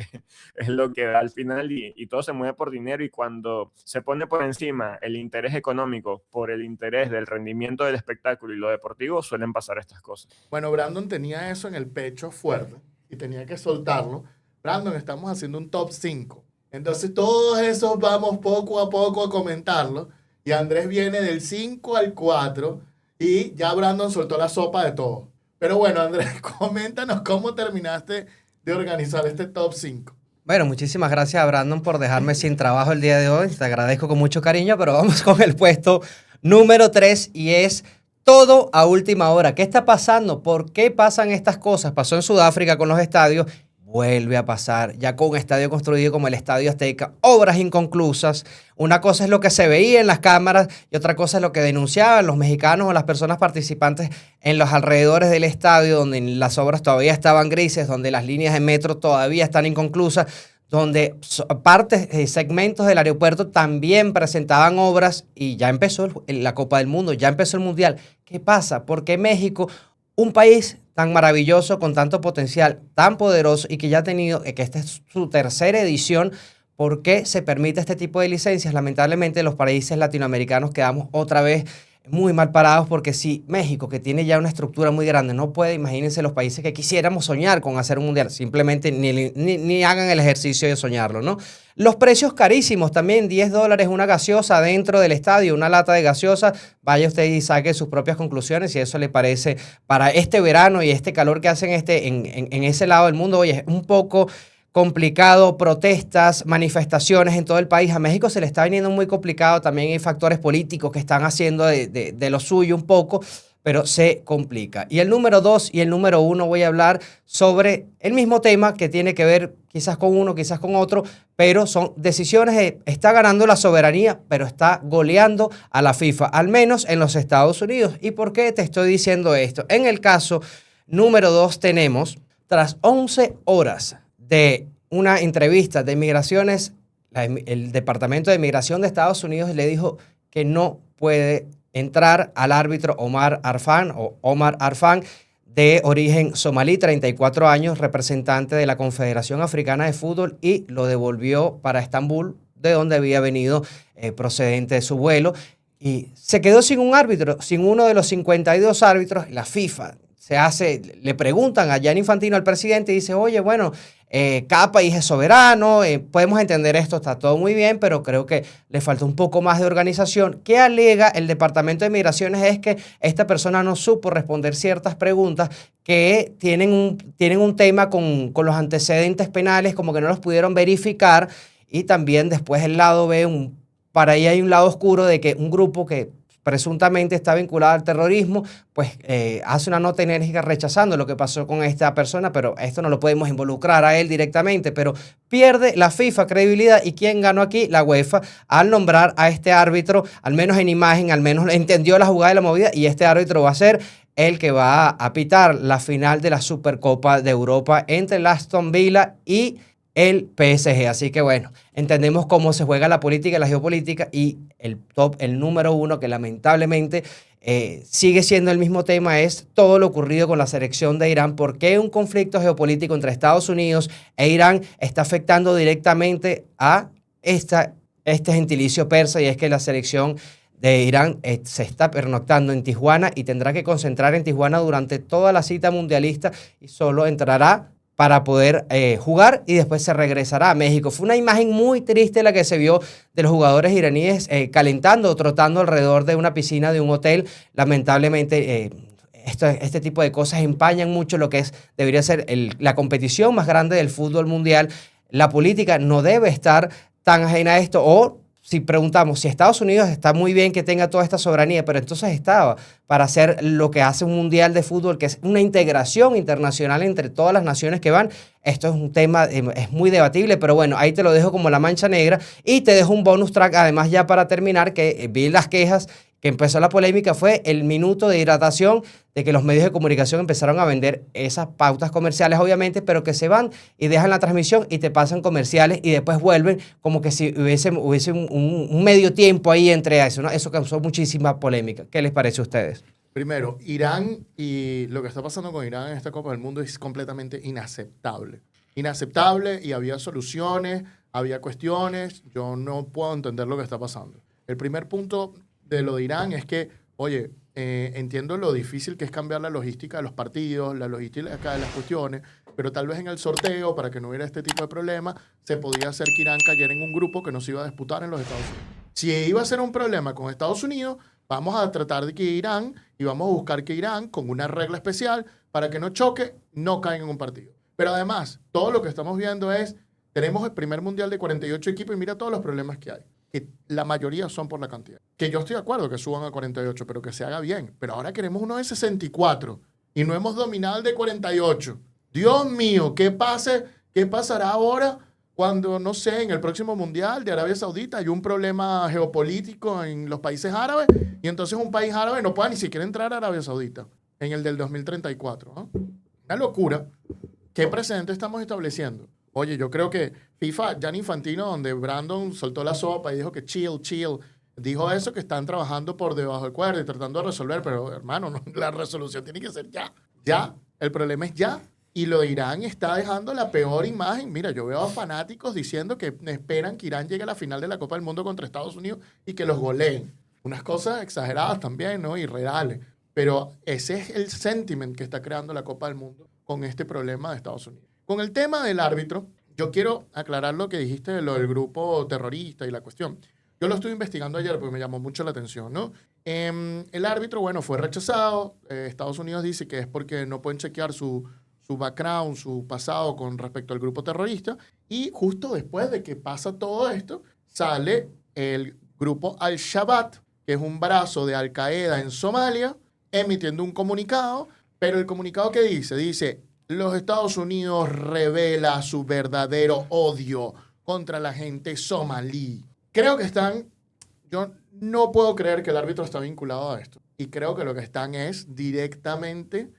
que da al final y todo se mueve por dinero, y cuando se pone por encima el interés económico por el interés del rendimiento del espectáculo y lo deportivo, suelen pasar estas cosas. Bueno, Brandon tenía eso en el pecho fuerte y tenía que soltarlo. Brandon, estamos haciendo un top 5. Entonces todos esos vamos poco a poco a comentarlo, y Andrés viene del 5 al 4 y ya Brandon soltó la sopa de todo. Pero bueno, Andrés, coméntanos cómo terminaste de organizar este top 5. Bueno, muchísimas gracias a Brandon por dejarme sin trabajo el día de hoy. Te agradezco con mucho cariño, pero vamos con el puesto número 3 y es todo a última hora. ¿Qué está pasando? ¿Por qué pasan estas cosas? Pasó en Sudáfrica con los estadios. Vuelve a pasar, ya con un estadio construido como el Estadio Azteca, obras inconclusas. Una cosa es lo que se veía en las cámaras y otra cosa es lo que denunciaban los mexicanos o las personas participantes en los alrededores del estadio, donde las obras todavía estaban grises, donde las líneas de metro todavía están inconclusas, donde partes, segmentos del aeropuerto también presentaban obras, y ya empezó la Copa del Mundo, ya empezó el Mundial. ¿Qué pasa? ¿Por qué México, un país tan maravilloso, con tanto potencial, tan poderoso y que ya ha tenido, que esta es su tercera edición, por qué se permite este tipo de licencias? Lamentablemente los países latinoamericanos quedamos otra vez muy mal parados, porque si México, que tiene ya una estructura muy grande, no puede, imagínense los países que quisiéramos soñar con hacer un mundial, simplemente ni hagan el ejercicio de soñarlo, ¿no? Los precios carísimos también, $10 una gaseosa dentro del estadio, una lata de gaseosa. Vaya usted y saque sus propias conclusiones si eso le parece para este verano y este calor que hacen en ese lado del mundo. Oye, es un poco complicado, protestas, manifestaciones en todo el país. A México se le está viniendo muy complicado, también hay factores políticos que están haciendo de lo suyo un poco, pero se complica. Y el número 2 y el número 1 voy a hablar sobre el mismo tema que tiene que ver quizás con uno, quizás con otro, pero son decisiones de está ganando la soberanía, pero está goleando a la FIFA, al menos en los Estados Unidos. ¿Y por qué te estoy diciendo esto? En el caso número 2 tenemos, tras 11 horas de una entrevista de migraciones, el Departamento de Migración de Estados Unidos le dijo que no puede entrar al árbitro Omar Arfan, de origen somalí, 34 años, representante de la Confederación Africana de Fútbol, y lo devolvió para Estambul, de donde había venido procedente de su vuelo. Y se quedó sin un árbitro, sin uno de los 52 árbitros. La FIFA le preguntan a Gianni Infantino, al presidente, y dice, oye, bueno, cada país es soberano, podemos entender esto, está todo muy bien, pero creo que le falta un poco más de organización. ¿Qué alega el Departamento de Migraciones? Es que esta persona no supo responder ciertas preguntas que tienen un tema con los antecedentes penales, como que no los pudieron verificar, y también después el lado B, para ahí hay un lado oscuro de que un grupo que presuntamente está vinculado al terrorismo, pues hace una nota enérgica rechazando lo que pasó con esta persona, pero esto no lo podemos involucrar a él directamente, pero pierde la FIFA credibilidad. ¿Y quién ganó aquí? La UEFA, al nombrar a este árbitro, al menos en imagen, al menos entendió la jugada de la movida, y este árbitro va a ser el que va a pitar la final de la Supercopa de Europa entre el Aston Villa y el PSG. Así que bueno, entendemos cómo se juega la política y la geopolítica, y el número 1, que lamentablemente sigue siendo el mismo tema, es todo lo ocurrido con la selección de Irán. ¿Por qué un conflicto geopolítico entre Estados Unidos e Irán está afectando directamente a este gentilicio persa? Y es que la selección de Irán se está pernoctando en Tijuana y tendrá que concentrar en Tijuana durante toda la cita mundialista, y solo entrará para poder jugar y después se regresará a México. Fue una imagen muy triste la que se vio de los jugadores iraníes calentando o trotando alrededor de una piscina de un hotel. Lamentablemente, este tipo de cosas empañan mucho lo que debería ser la competición más grande del fútbol mundial. La política no debe estar tan ajena a esto. O si preguntamos, si Estados Unidos está muy bien que tenga toda esta soberanía, pero entonces estaba para hacer lo que hace un mundial de fútbol, que es una integración internacional entre todas las naciones que van. Esto es un tema, es muy debatible, pero bueno, ahí te lo dejo como la mancha negra, y te dejo un bonus track, además, ya para terminar, que vi las quejas, que empezó la polémica, fue el minuto de hidratación, de que los medios de comunicación empezaron a vender esas pautas comerciales, obviamente, pero que se van y dejan la transmisión y te pasan comerciales y después vuelven, como que si hubiese un medio tiempo ahí entre eso, ¿no? Eso causó muchísima polémica. ¿Qué les parece a ustedes? Primero, Irán, y lo que está pasando con Irán en esta Copa del Mundo es completamente inaceptable. Inaceptable, y había soluciones, había cuestiones. Yo no puedo entender lo que está pasando. El primer punto de lo de Irán es que, oye, entiendo lo difícil que es cambiar la logística de los partidos, la logística de las cuestiones, pero tal vez en el sorteo, para que no hubiera este tipo de problemas, se podía hacer que Irán cayera en un grupo que no se iba a disputar en los Estados Unidos. Si iba a ser un problema con Estados Unidos, vamos a tratar de que Irán, y vamos a buscar que Irán, con una regla especial, para que no choque, no caiga en un partido. Pero además, todo lo que estamos viendo tenemos el primer mundial de 48 equipos y mira todos los problemas que hay. Que la mayoría son por la cantidad. Que yo estoy de acuerdo que suban a 48, pero que se haga bien. Pero ahora queremos uno de 64 y no hemos dominado el de 48. Dios mío, ¿qué pasará ahora cuando, no sé, en el próximo mundial de Arabia Saudita hay un problema geopolítico en los países árabes y entonces un país árabe no pueda ni siquiera entrar a Arabia Saudita en el del 2034? ¿No? Una locura. ¿Qué precedente estamos estableciendo? Oye, yo creo que FIFA, Gianni Infantino, donde Brandon soltó la sopa y dijo que chill, dijo eso, que están trabajando por debajo del cuerda y tratando de resolver, pero hermano, no, la resolución tiene que ser ya. Ya, el problema es ya. Y lo de Irán está dejando la peor imagen. Mira, yo veo a fanáticos diciendo que esperan que Irán llegue a la final de la Copa del Mundo contra Estados Unidos y que los goleen. Unas cosas exageradas también, ¿no? Irreales. Pero ese es el sentiment que está creando la Copa del Mundo con este problema de Estados Unidos. Con el tema del árbitro, yo quiero aclarar lo que dijiste de lo del grupo terrorista y la cuestión. Yo lo estuve investigando ayer porque me llamó mucho la atención, ¿no? El árbitro, bueno, fue rechazado. Estados Unidos dice que es porque no pueden chequear su background, su pasado con respecto al grupo terrorista. Y justo después de que pasa todo esto, sale el grupo Al-Shabaab, que es un brazo de Al-Qaeda en Somalia, emitiendo un comunicado, pero el comunicado ¿qué dice? Dice, los Estados Unidos revela su verdadero odio contra la gente somalí. Creo que yo no puedo creer que el árbitro está vinculado a esto. Y creo que lo que están es directamente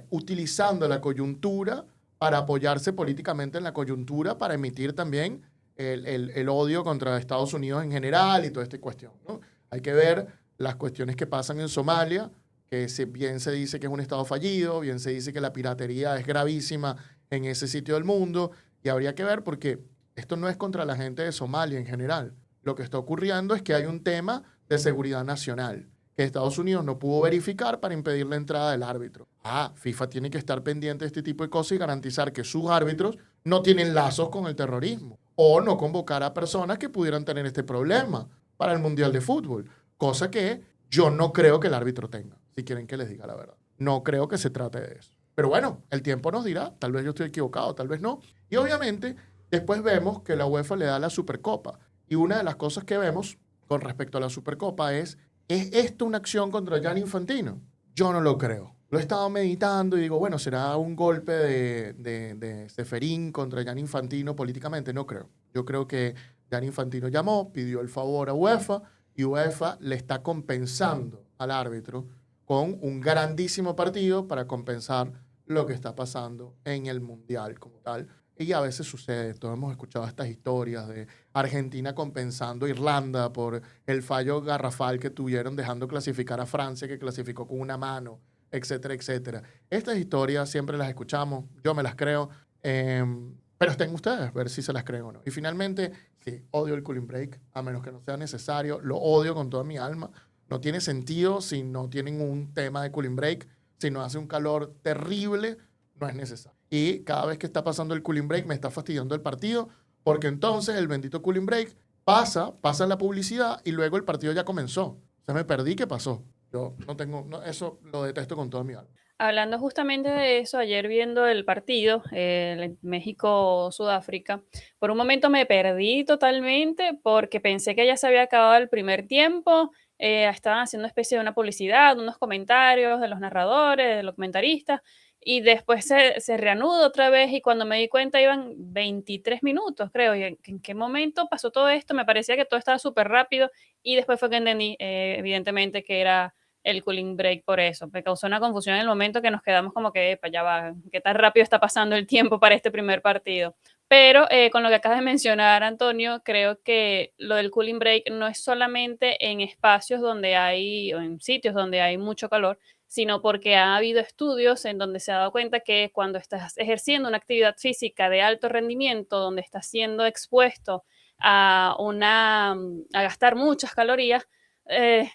utilizando la coyuntura para apoyarse políticamente en la coyuntura para emitir también el odio contra Estados Unidos en general y toda esta cuestión, ¿no? Hay que ver las cuestiones que pasan en Somalia, que bien se dice que es un estado fallido, bien se dice que la piratería es gravísima en ese sitio del mundo, y habría que ver porque esto no es contra la gente de Somalia en general. Lo que está ocurriendo es que hay un tema de seguridad nacional que Estados Unidos no pudo verificar para impedir la entrada del árbitro. FIFA tiene que estar pendiente de este tipo de cosas y garantizar que sus árbitros no tienen lazos con el terrorismo o no convocar a personas que pudieran tener este problema para el Mundial de Fútbol, cosa que yo no creo que el árbitro tenga, si quieren que les diga la verdad. No creo que se trate de eso. Pero bueno, el tiempo nos dirá, tal vez yo estoy equivocado, tal vez no. Y obviamente, después vemos que la UEFA le da la Supercopa. Y una de las cosas que vemos con respecto a la Supercopa ¿es esto una acción contra Gianni Infantino? Yo no lo creo. Lo he estado meditando y digo, bueno, ¿será un golpe de Ceferín contra Gianni Infantino políticamente? No creo. Yo creo que Gianni Infantino llamó, pidió el favor a UEFA y UEFA le está compensando al árbitro con un grandísimo partido para compensar lo que está pasando en el Mundial como tal. Y a veces sucede, todos hemos escuchado estas historias de Argentina compensando a Irlanda por el fallo garrafal que tuvieron dejando clasificar a Francia, que clasificó con una mano, etcétera, etcétera. Estas historias siempre las escuchamos, yo me las creo, pero estén ustedes, ver si se las creen o no. Y finalmente, sí, odio el cooling break, a menos que no sea necesario, lo odio con toda mi alma. No tiene sentido si no tienen un tema de cooling break, si no hace un calor terrible, no es necesario. Y cada vez que está pasando el cooling break me está fastidiando el partido, porque entonces el bendito cooling break pasa la publicidad y luego el partido ya comenzó. O sea, me perdí, ¿qué pasó? Yo eso lo detesto con toda mi alma. Hablando justamente de eso, ayer viendo el partido, el México-Sudáfrica, por un momento me perdí totalmente porque pensé que ya se había acabado el primer tiempo. Estaban haciendo una especie de una publicidad, unos comentarios de los narradores, de los comentaristas, y después se reanuda otra vez y cuando me di cuenta iban 23 minutos, creo. ¿Y en qué momento pasó todo esto? Me parecía que todo estaba súper rápido y después fue que entendí, evidentemente, que era el cooling break por eso. Me causó una confusión en el momento que nos quedamos como que, epa, ya va, qué tan rápido está pasando el tiempo para este primer partido. Pero con lo que acabas de mencionar, Antonio, creo que lo del cooling break no es solamente en espacios donde hay, o en sitios donde hay mucho calor, sino porque ha habido estudios en donde se ha dado cuenta que cuando estás ejerciendo una actividad física de alto rendimiento, donde estás siendo expuesto a gastar muchas calorías,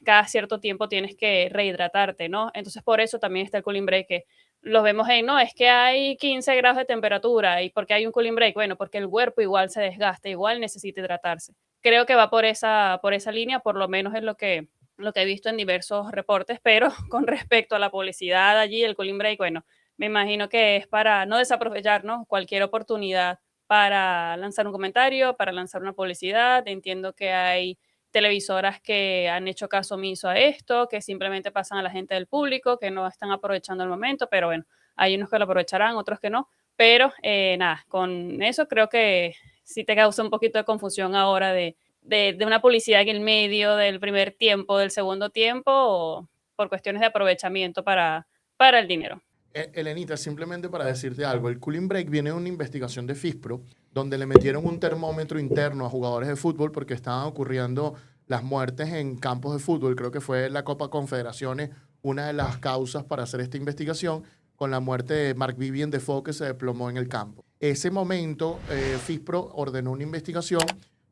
cada cierto tiempo tienes que rehidratarte, ¿no? Entonces, por eso también está el cooling break, que los vemos no, es que hay 15 grados de temperatura. ¿Y por qué hay un cooling break? Bueno, porque el cuerpo igual se desgasta, igual necesita hidratarse. Creo que va por esa línea, por lo menos es lo que he visto en diversos reportes, pero con respecto a la publicidad allí, el cooling break, bueno, me imagino que es para no desaprovechar, ¿no?, cualquier oportunidad para lanzar un comentario, para lanzar una publicidad. Entiendo que hay televisoras que han hecho caso omiso a esto, que simplemente pasan a la gente del público, que no están aprovechando el momento, pero bueno, hay unos que lo aprovecharán, otros que no. Pero nada, con eso creo que sí te causa un poquito de confusión ahora de una publicidad en el medio del primer tiempo, del segundo tiempo, o por cuestiones de aprovechamiento para el dinero. Elenita, simplemente para decirte algo, el cooling break viene de una investigación de FISPRO, donde le metieron un termómetro interno a jugadores de fútbol porque estaban ocurriendo las muertes en campos de fútbol. Creo que fue la Copa Confederaciones una de las causas para hacer esta investigación, con la muerte de Marc-Vivien Defoe, que se desplomó en el campo. Ese momento, FISPRO ordenó una investigación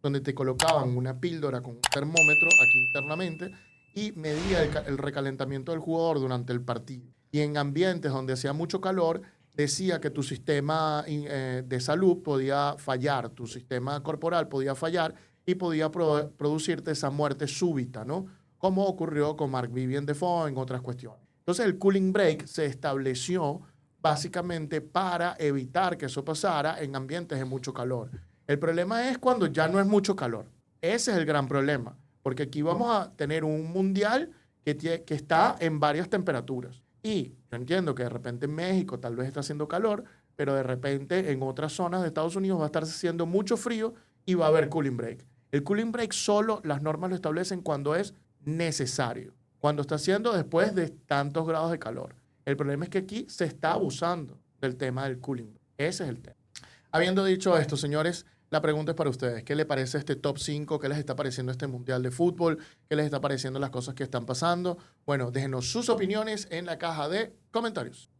donde te colocaban una píldora con un termómetro aquí internamente y medía el recalentamiento del jugador durante el partido. Y en ambientes donde hacía mucho calor, decía que tu sistema de salud podía fallar, tu sistema corporal podía fallar y podía producirte esa muerte súbita, ¿no? Como ocurrió con Marc-Vivien Defoe en otras cuestiones. Entonces el cooling break se estableció básicamente para evitar que eso pasara en ambientes de mucho calor. El problema es cuando ya no es mucho calor. Ese es el gran problema, porque aquí vamos a tener un mundial que está en varias temperaturas. Y yo entiendo que de repente en México tal vez está haciendo calor, pero de repente en otras zonas de Estados Unidos va a estar haciendo mucho frío y va a haber cooling break. El cooling break solo las normas lo establecen cuando es necesario, cuando está haciendo después de tantos grados de calor. El problema es que aquí se está abusando del tema del cooling break. Ese es el tema. Habiendo dicho esto, señores, la pregunta es para ustedes. ¿Qué les parece este top 5? ¿Qué les está pareciendo este Mundial de Fútbol? ¿Qué les está pareciendo las cosas que están pasando? Bueno, déjenos sus opiniones en la caja de comentarios.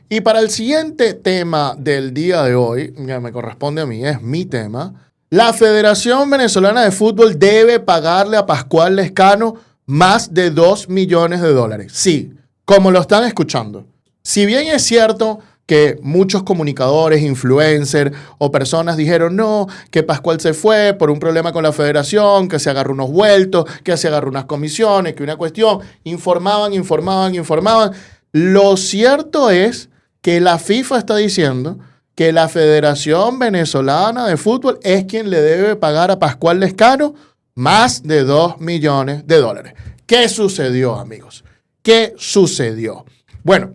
Y para el siguiente tema del día de hoy, ya me corresponde a mí, es mi tema. La Federación Venezolana de Fútbol debe pagarle a Pascual Lezcano más de $2 millones. Sí, como lo están escuchando. Si bien es cierto que muchos comunicadores, influencers o personas dijeron no, que Pascual se fue por un problema con la federación, que se agarró unos vueltos, que se agarró unas comisiones, que una cuestión, informaban. Lo cierto es que la FIFA está diciendo que la Federación Venezolana de Fútbol es quien le debe pagar a Pascual Lezcano más de $2 millones. ¿Qué sucedió, amigos? ¿Qué sucedió? Bueno,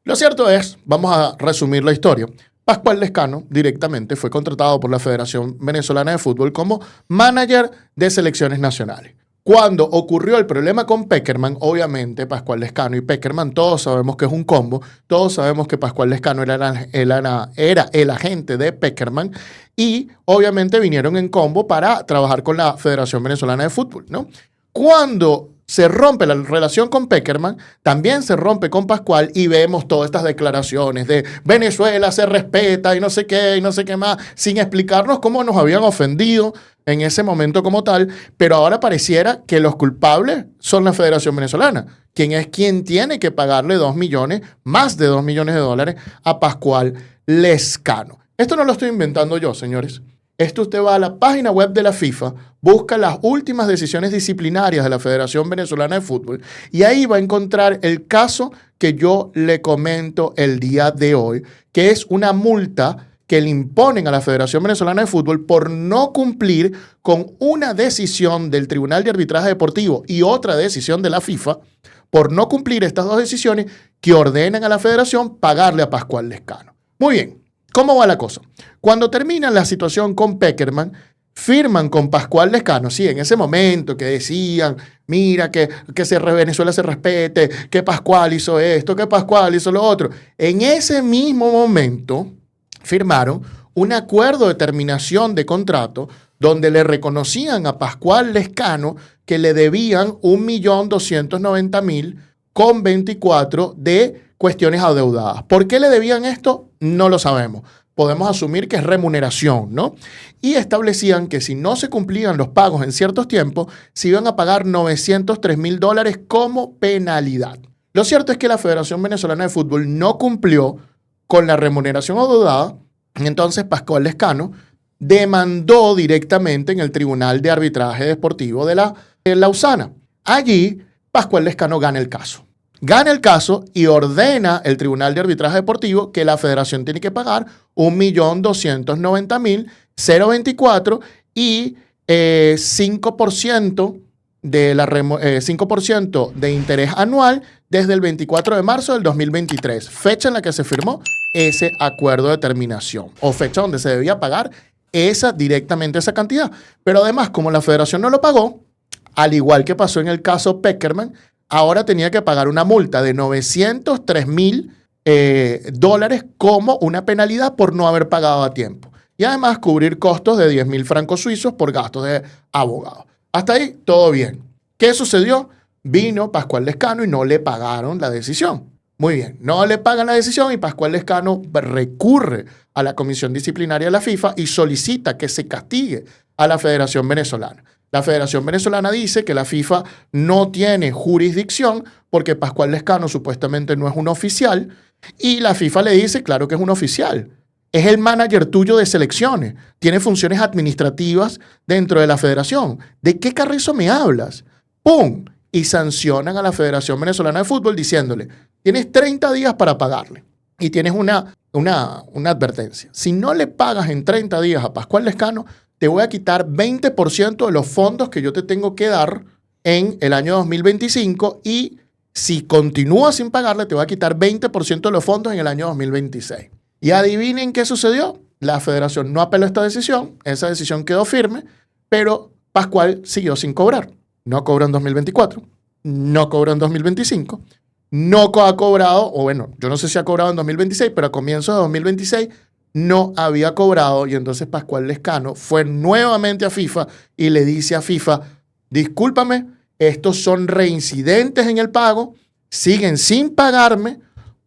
lo cierto es, vamos a resumir la historia. Pascual Lezcano directamente fue contratado por la Federación Venezolana de Fútbol como manager de selecciones nacionales. Cuando ocurrió el problema con Pekerman, obviamente Pascual Lezcano y Pekerman, todos sabemos que es un combo, todos sabemos que Pascual Lezcano era el agente de Pekerman y obviamente vinieron en combo para trabajar con la Federación Venezolana de Fútbol, ¿no? Cuando se rompe la relación con Pekerman, también se rompe con Pascual y vemos todas estas declaraciones de Venezuela se respeta y no sé qué más, sin explicarnos cómo nos habían ofendido en ese momento como tal, pero ahora pareciera que los culpables son la Federación Venezolana, quien tiene que pagarle más de $2 millones a Pascual Lezcano. Esto no lo estoy inventando yo, señores. Esto usted va a la página web de la FIFA, busca las últimas decisiones disciplinarias de la Federación Venezolana de Fútbol y ahí va a encontrar el caso que yo le comento el día de hoy, que es una multa que le imponen a la Federación Venezolana de Fútbol por no cumplir con una decisión del Tribunal de Arbitraje Deportivo y otra decisión de la FIFA, por no cumplir estas dos decisiones que ordenan a la Federación pagarle a Pascual Lezcano. Muy bien. ¿Cómo va la cosa? Cuando termina la situación con Pekerman, firman con Pascual Lezcano, sí, en ese momento que decían, mira, que Venezuela se respete, que Pascual hizo esto, que Pascual hizo lo otro. En ese mismo momento firmaron un acuerdo de terminación de contrato donde le reconocían a Pascual Lezcano que le debían 1.290.000,24 de cuestiones adeudadas. ¿Por qué le debían esto? No lo sabemos. Podemos asumir que es remuneración, ¿no? Y establecían que si no se cumplían los pagos en ciertos tiempos, se iban a pagar $903.000 como penalidad. Lo cierto es que la Federación Venezolana de Fútbol no cumplió con la remuneración adeudada, y entonces Pascual Lezcano demandó directamente en el Tribunal de Arbitraje Deportivo de Lausana. Allí, Pascual Lezcano gana el caso. Gana el caso y ordena el Tribunal de Arbitraje Deportivo que la Federación tiene que pagar 1.290.024 y 5% de interés anual desde el 24 de marzo del 2023, fecha en la que se firmó ese acuerdo de terminación o fecha donde se debía pagar directamente esa cantidad. Pero además, como la Federación no lo pagó, al igual que pasó en el caso Pekerman, ahora tenía que pagar una multa de $903.000 como una penalidad por no haber pagado a tiempo. Y además cubrir costos de 10.000 francos suizos por gastos de abogado. Hasta ahí, todo bien. ¿Qué sucedió? Vino Pascual Lezcano y no le pagaron la decisión. Muy bien, no le pagan la decisión y Pascual Lezcano recurre a la Comisión Disciplinaria de la FIFA y solicita que se castigue a la Federación Venezolana. La Federación Venezolana dice que la FIFA no tiene jurisdicción porque Pascual Lezcano supuestamente no es un oficial y la FIFA le dice, claro que es un oficial. Es el manager tuyo de selecciones. Tiene funciones administrativas dentro de la federación. ¿De qué carrizo me hablas? ¡Pum! Y sancionan a la Federación Venezolana de Fútbol diciéndole, tienes 30 días para pagarle. Y tienes una advertencia. Si no le pagas en 30 días a Pascual Lezcano, te voy a quitar 20% de los fondos que yo te tengo que dar en el año 2025 y si continúas sin pagarle te va a quitar 20% de los fondos en el año 2026. Y adivinen qué sucedió. La federación no apeló esta decisión, esa decisión quedó firme, pero Pascual siguió sin cobrar. No cobró en 2024, no cobró en 2025, no ha cobrado, o bueno, yo no sé si ha cobrado en 2026, pero a comienzos de 2026 no había cobrado y entonces Pascual Lescano fue nuevamente a FIFA y le dice a FIFA, discúlpame, estos son reincidentes en el pago, siguen sin pagarme,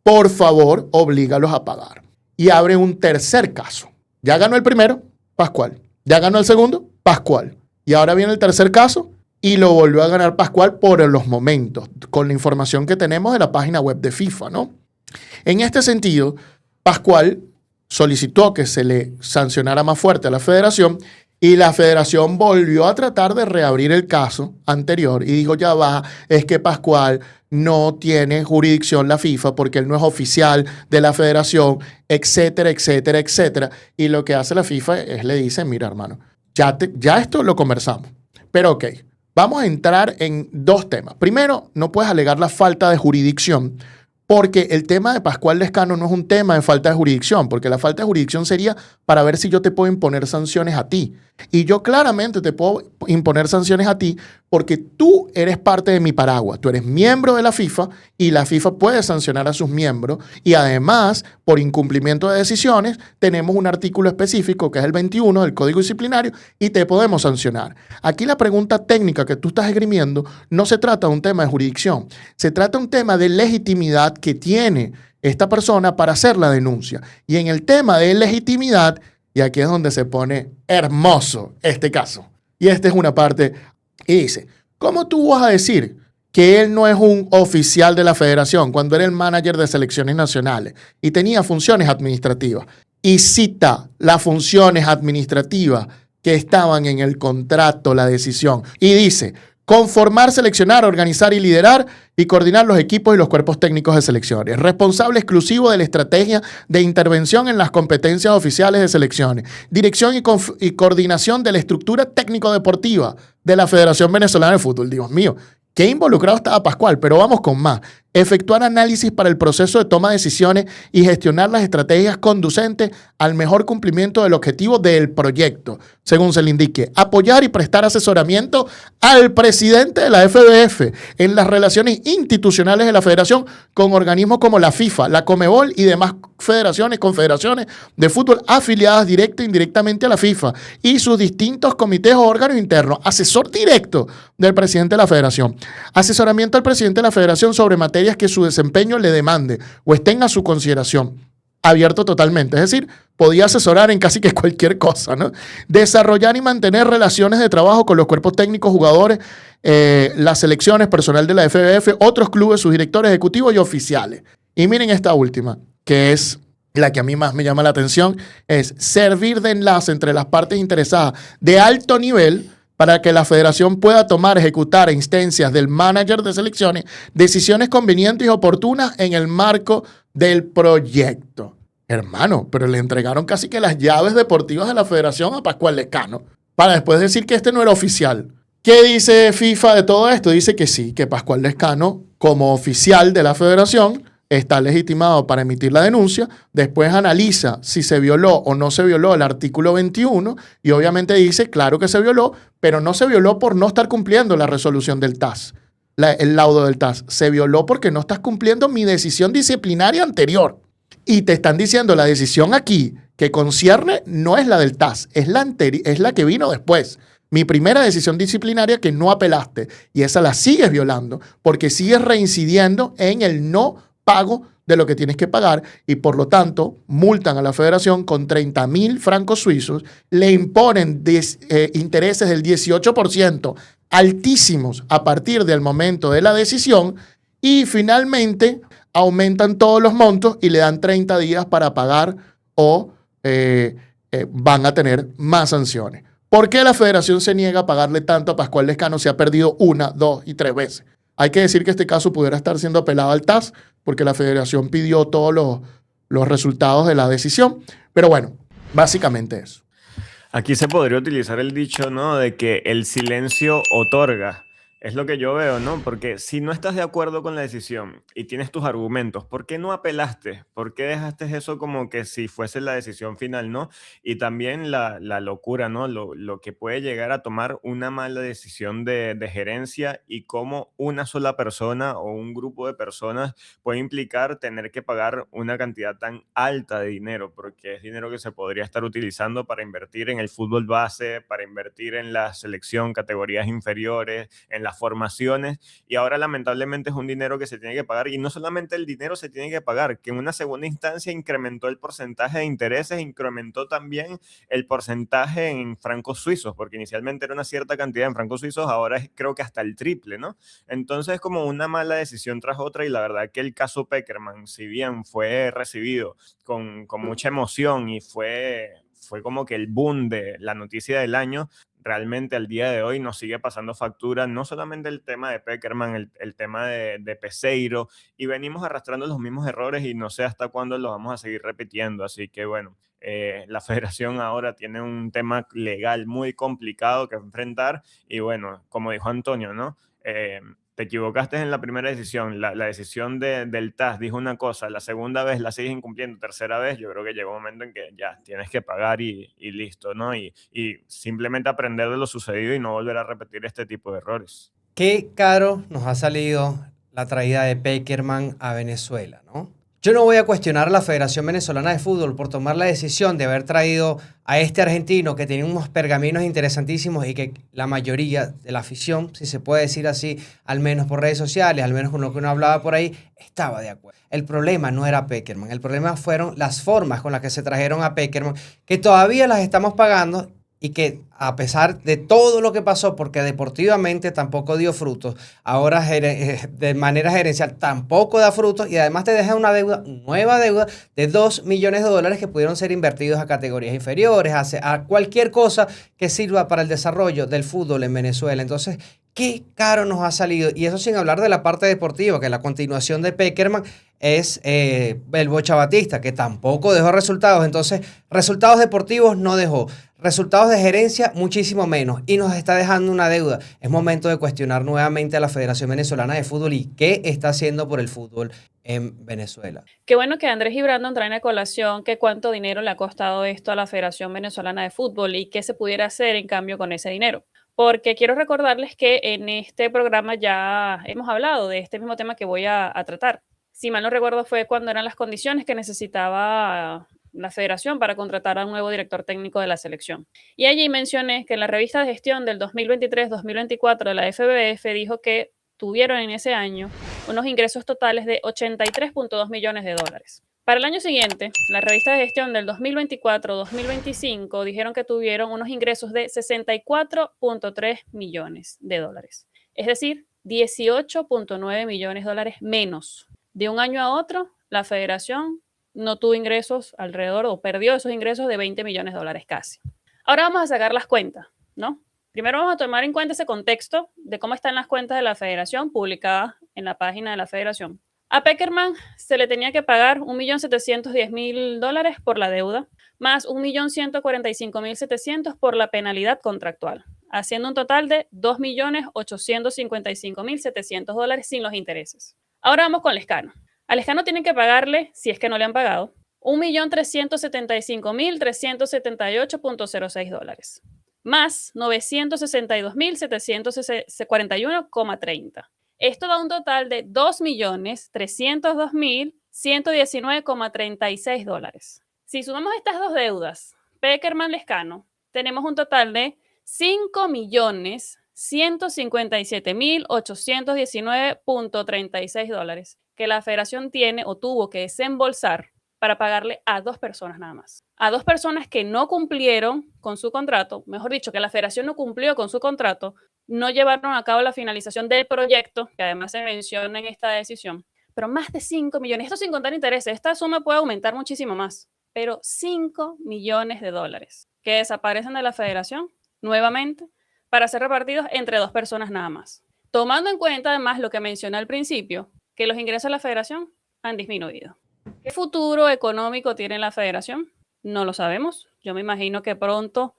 por favor, oblígalos a pagar. Y abre un tercer caso. Ya ganó el primero, Pascual. Ya ganó el segundo, Pascual. Y ahora viene el tercer caso y lo volvió a ganar Pascual por los momentos, con la información que tenemos de la página web de FIFA, ¿no? En este sentido, Pascual solicitó que se le sancionara más fuerte a la federación y la federación volvió a tratar de reabrir el caso anterior y dijo, ya va, es que Pascual no tiene jurisdicción la FIFA porque él no es oficial de la federación, etcétera, etcétera, etcétera. Y lo que hace la FIFA es le dice, mira hermano, ya esto lo conversamos, pero ok, vamos a entrar en dos temas. Primero, no puedes alegar la falta de jurisdicción porque el tema de Pascual Lescano no es un tema de falta de jurisdicción, porque la falta de jurisdicción sería para ver si yo te puedo imponer sanciones a ti. Y yo claramente te puedo imponer sanciones a ti porque tú eres parte de mi paraguas. Tú eres miembro de la FIFA y la FIFA puede sancionar a sus miembros. Y además, por incumplimiento de decisiones, tenemos un artículo específico que es el 21 del Código Disciplinario y te podemos sancionar. Aquí la pregunta técnica que tú estás esgrimiendo no se trata de un tema de jurisdicción. Se trata de un tema de legitimidad que tiene esta persona para hacer la denuncia. Y en el tema de legitimidad, y aquí es donde se pone hermoso este caso. Y esta es una parte, y dice, ¿cómo tú vas a decir que él no es un oficial de la federación cuando era el manager de selecciones nacionales y tenía funciones administrativas? Y cita las funciones administrativas que estaban en el contrato, la decisión. Y dice, conformar, seleccionar, organizar y liderar y coordinar los equipos y los cuerpos técnicos de selecciones. Responsable exclusivo de la estrategia de intervención en las competencias oficiales de selecciones. Dirección y coordinación de la estructura técnico-deportiva de la Federación Venezolana de Fútbol. Dios mío, qué involucrado estaba Pascual, pero vamos con más. Efectuar análisis para el proceso de toma de decisiones y gestionar las estrategias conducentes al mejor cumplimiento del objetivo del proyecto, según se le indique. Apoyar y prestar asesoramiento al presidente de la FBF en las relaciones institucionales de la federación con organismos como la FIFA, la Conmebol y demás federaciones, confederaciones de fútbol afiliadas directa e indirectamente a la FIFA y sus distintos comités o órganos internos. Asesor directo del presidente de la federación. Asesoramiento al presidente de la federación sobre materias que su desempeño le demande o estén a su consideración. Abierto totalmente, es decir, podía asesorar en casi que cualquier cosa, ¿no? Desarrollar y mantener relaciones de trabajo con los cuerpos técnicos, jugadores, las selecciones, personal de la FBF, otros clubes, sus directores ejecutivos y oficiales. Y miren esta última, que es la que a mí más me llama la atención, es servir de enlace entre las partes interesadas de alto nivel para que la federación pueda tomar, ejecutar a instancias del manager de selecciones decisiones convenientes y oportunas en el marco del proyecto. Hermano, pero le entregaron casi que las llaves deportivas de la federación a Pascual Lescano para después decir que este no era oficial. ¿Qué dice FIFA de todo esto? Dice que sí, que Pascual Lescano, como oficial de la federación, está legitimado para emitir la denuncia, después analiza si se violó o no se violó el artículo 21 y obviamente dice, claro que se violó, pero no se violó por no estar cumpliendo la resolución del TAS, el laudo del TAS. Se violó porque no estás cumpliendo mi decisión disciplinaria anterior. Y te están diciendo la decisión aquí que concierne no es la del TAS, es la que vino después. Mi primera decisión disciplinaria que no apelaste y esa la sigues violando porque sigues reincidiendo en el no pago de lo que tienes que pagar y por lo tanto multan a la federación con 30.000 francos suizos, le imponen intereses del 18% altísimos a partir del momento de la decisión y finalmente aumentan todos los montos y le dan 30 días para pagar o van a tener más sanciones. ¿Por qué la federación se niega a pagarle tanto a Pascual Lescano si ha perdido 1, 2 y 3 veces? Hay que decir que este caso pudiera estar siendo apelado al TAS porque la federación pidió todos los resultados de la decisión. Pero bueno, básicamente eso. Aquí se podría utilizar el dicho, ¿no? De que el silencio otorga. Es lo que yo veo, ¿no? Porque si no estás de acuerdo con la decisión y tienes tus argumentos, ¿por qué no apelaste? ¿Por qué dejaste eso como que si fuese la decisión final, ¿no? Y también la locura, ¿no? Lo que puede llegar a tomar una mala decisión de gerencia y cómo una sola persona o un grupo de personas puede implicar tener que pagar una cantidad tan alta de dinero, porque es dinero que se podría estar utilizando para invertir en el fútbol base, para invertir en la selección, categorías inferiores, en las formaciones, y ahora lamentablemente es un dinero que se tiene que pagar, y no solamente el dinero se tiene que pagar, que en una segunda instancia incrementó el porcentaje de intereses, incrementó también el porcentaje en francos suizos, porque inicialmente era una cierta cantidad en francos suizos, ahora es creo que hasta el triple, ¿no? Entonces es como una mala decisión tras otra, y la verdad que el caso Pekerman, si bien fue recibido con mucha emoción y fue como que el boom de la noticia del año, realmente al día de hoy nos sigue pasando factura, no solamente el tema de Pekerman, el tema de Peseiro, y venimos arrastrando los mismos errores y no sé hasta cuándo los vamos a seguir repitiendo. Así que bueno, la federación ahora tiene un tema legal muy complicado que enfrentar y bueno, como dijo Antonio, ¿no? Te equivocaste en la primera decisión, la decisión del TAS dijo una cosa, la segunda vez la sigues incumpliendo, tercera vez, yo creo que llegó un momento en que ya tienes que pagar y listo, ¿no? Y simplemente aprender de lo sucedido y no volver a repetir este tipo de errores. Qué caro nos ha salido la traída de Pekerman a Venezuela, ¿no? Yo no voy a cuestionar a la Federación Venezolana de Fútbol por tomar la decisión de haber traído a este argentino que tenía unos pergaminos interesantísimos y que la mayoría de la afición, si se puede decir así, al menos por redes sociales, al menos con lo que uno hablaba por ahí, estaba de acuerdo. El problema no era Pekerman, el problema fueron las formas con las que se trajeron a Pekerman, que todavía las estamos pagando y que a pesar de todo lo que pasó, porque deportivamente tampoco dio frutos, ahora de manera gerencial tampoco da frutos y además te deja una deuda, nueva deuda de $2 millones que pudieron ser invertidos a categorías inferiores, a cualquier cosa que sirva para el desarrollo del fútbol en Venezuela. Entonces, qué caro nos ha salido. Y eso sin hablar de la parte deportiva, que la continuación de Pekerman es el Bocha Batista, que tampoco dejó resultados. Entonces, resultados deportivos no dejó. Resultados de gerencia, muchísimo menos. Y nos está dejando una deuda. Es momento de cuestionar nuevamente a la Federación Venezolana de Fútbol y qué está haciendo por el fútbol en Venezuela. Qué bueno que Andrés y Brandon traen a colación que cuánto dinero le ha costado esto a la Federación Venezolana de Fútbol y qué se pudiera hacer en cambio con ese dinero. Porque quiero recordarles que en este programa ya hemos hablado de este mismo tema que voy a tratar. Si mal no recuerdo, fue cuando eran las condiciones que necesitaba la federación para contratar a un nuevo director técnico de la selección. Y allí mencioné que en la revista de gestión del 2023-2024 de la FBF dijo que tuvieron en ese año unos ingresos totales de 83.2 millones de dólares. Para el año siguiente, la revista de gestión del 2024-2025 dijeron que tuvieron unos ingresos de 64.3 millones de dólares. Es decir, 18.9 millones de dólares menos. De un año a otro, la federación no tuvo ingresos alrededor o perdió esos ingresos de 20 millones de dólares casi. Ahora vamos a sacar las cuentas, ¿no? Primero vamos a tomar en cuenta ese contexto de cómo están las cuentas de la federación publicadas en la página de la federación. A Pekerman se le tenía que pagar $1.710.000 por la deuda, más $1.145.700 por la penalidad contractual, haciendo un total de $2.855.700 sin los intereses. Ahora vamos con Lescano. A Lescano tienen que pagarle, si es que no le han pagado, $1.375.378.06, más $962.741,30. Esto da un total de $2.302.119,36. Si sumamos estas dos deudas, Pekerman-Lescano, tenemos un total de $5.157.819.36 que la federación tiene o tuvo que desembolsar para pagarle a dos personas nada más. A dos personas que no cumplieron con su contrato, mejor dicho, que la federación no cumplió con su contrato, no llevaron a cabo la finalización del proyecto, que además se menciona en esta decisión, pero más de 5 millones, esto sin contar intereses, esta suma puede aumentar muchísimo más, pero 5 millones de dólares que desaparecen de la federación nuevamente para ser repartidos entre dos personas nada más. Tomando en cuenta además lo que mencioné al principio, que los ingresos a la federación han disminuido. ¿Qué futuro económico tiene la federación? No lo sabemos. Yo me imagino que pronto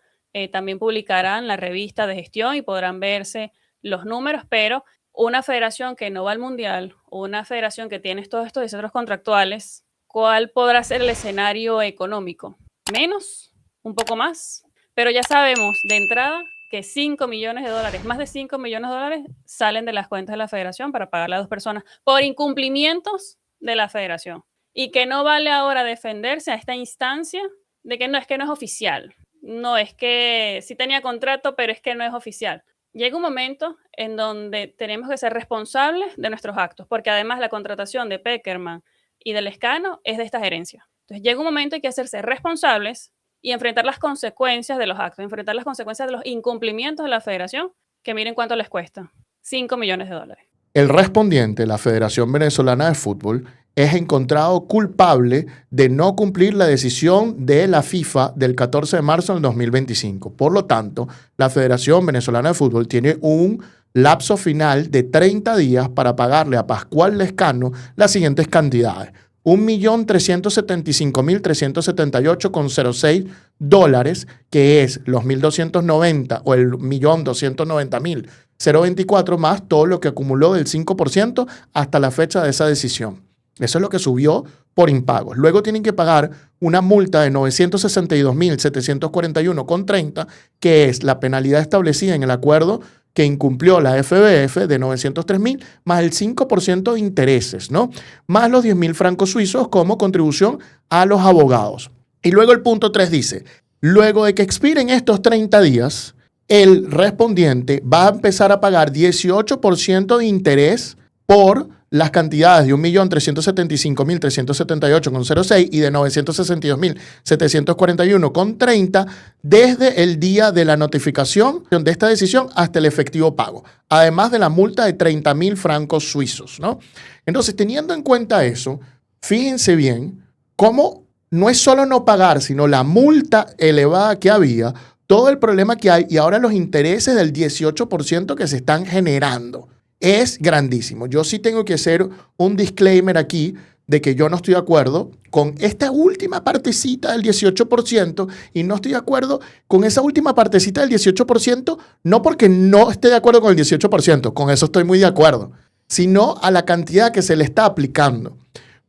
también publicarán la revista de gestión y podrán verse los números, pero una federación que no va al mundial, una federación que tiene todos estos desacuerdos contractuales, ¿cuál podrá ser el escenario económico? ¿Menos? ¿Un poco más? Pero ya sabemos de entrada que 5 millones de dólares, más de 5 millones de dólares, salen de las cuentas de la federación para pagarle a 2 personas por incumplimientos de la federación. Y que no vale ahora defenderse a esta instancia de que no es oficial. No, es que sí tenía contrato, pero es que no es oficial. Llega un momento en donde tenemos que ser responsables de nuestros actos, porque además la contratación de Pekerman y del Lescano es de esta gerencia. Entonces llega un momento en que hay que hacerse responsables y enfrentar las consecuencias de los actos, enfrentar las consecuencias de los incumplimientos de la federación, que miren cuánto les cuesta, 5 millones de dólares. El respondiente, la Federación Venezolana de Fútbol, es encontrado culpable de no cumplir la decisión de la FIFA del 14 de marzo del 2025. Por lo tanto, la Federación Venezolana de Fútbol tiene un lapso final de 30 días para pagarle a Pascual Lescano las siguientes cantidades: $1.375.378,06, que es los 1.290 o el 1.290.024 más todo lo que acumuló del 5% hasta la fecha de esa decisión. Eso es lo que subió por impagos. Luego tienen que pagar una multa de 962.741,30, que es la penalidad establecida en el acuerdo que incumplió la FBF de 903.000, más el 5% de intereses, ¿no? Más los 10.000 francos suizos como contribución a los abogados. Y luego el punto 3 dice, luego de que expiren estos 30 días, el respondiente va a empezar a pagar 18% de interés por las cantidades de 1.375.378,06 y de 962.741,30 desde el día de la notificación de esta decisión hasta el efectivo pago, además de la multa de 30.000 francos suizos, ¿no? Entonces, teniendo en cuenta eso, fíjense bien cómo no es solo no pagar, sino la multa elevada que había, todo el problema que hay y ahora los intereses del 18% que se están generando. Es grandísimo. Yo sí tengo que hacer un disclaimer aquí de que yo no estoy de acuerdo con esta última partecita del 18% y no estoy de acuerdo con esa última partecita del 18%, no porque no esté de acuerdo con el 18%, con eso estoy muy de acuerdo, sino a la cantidad que se le está aplicando.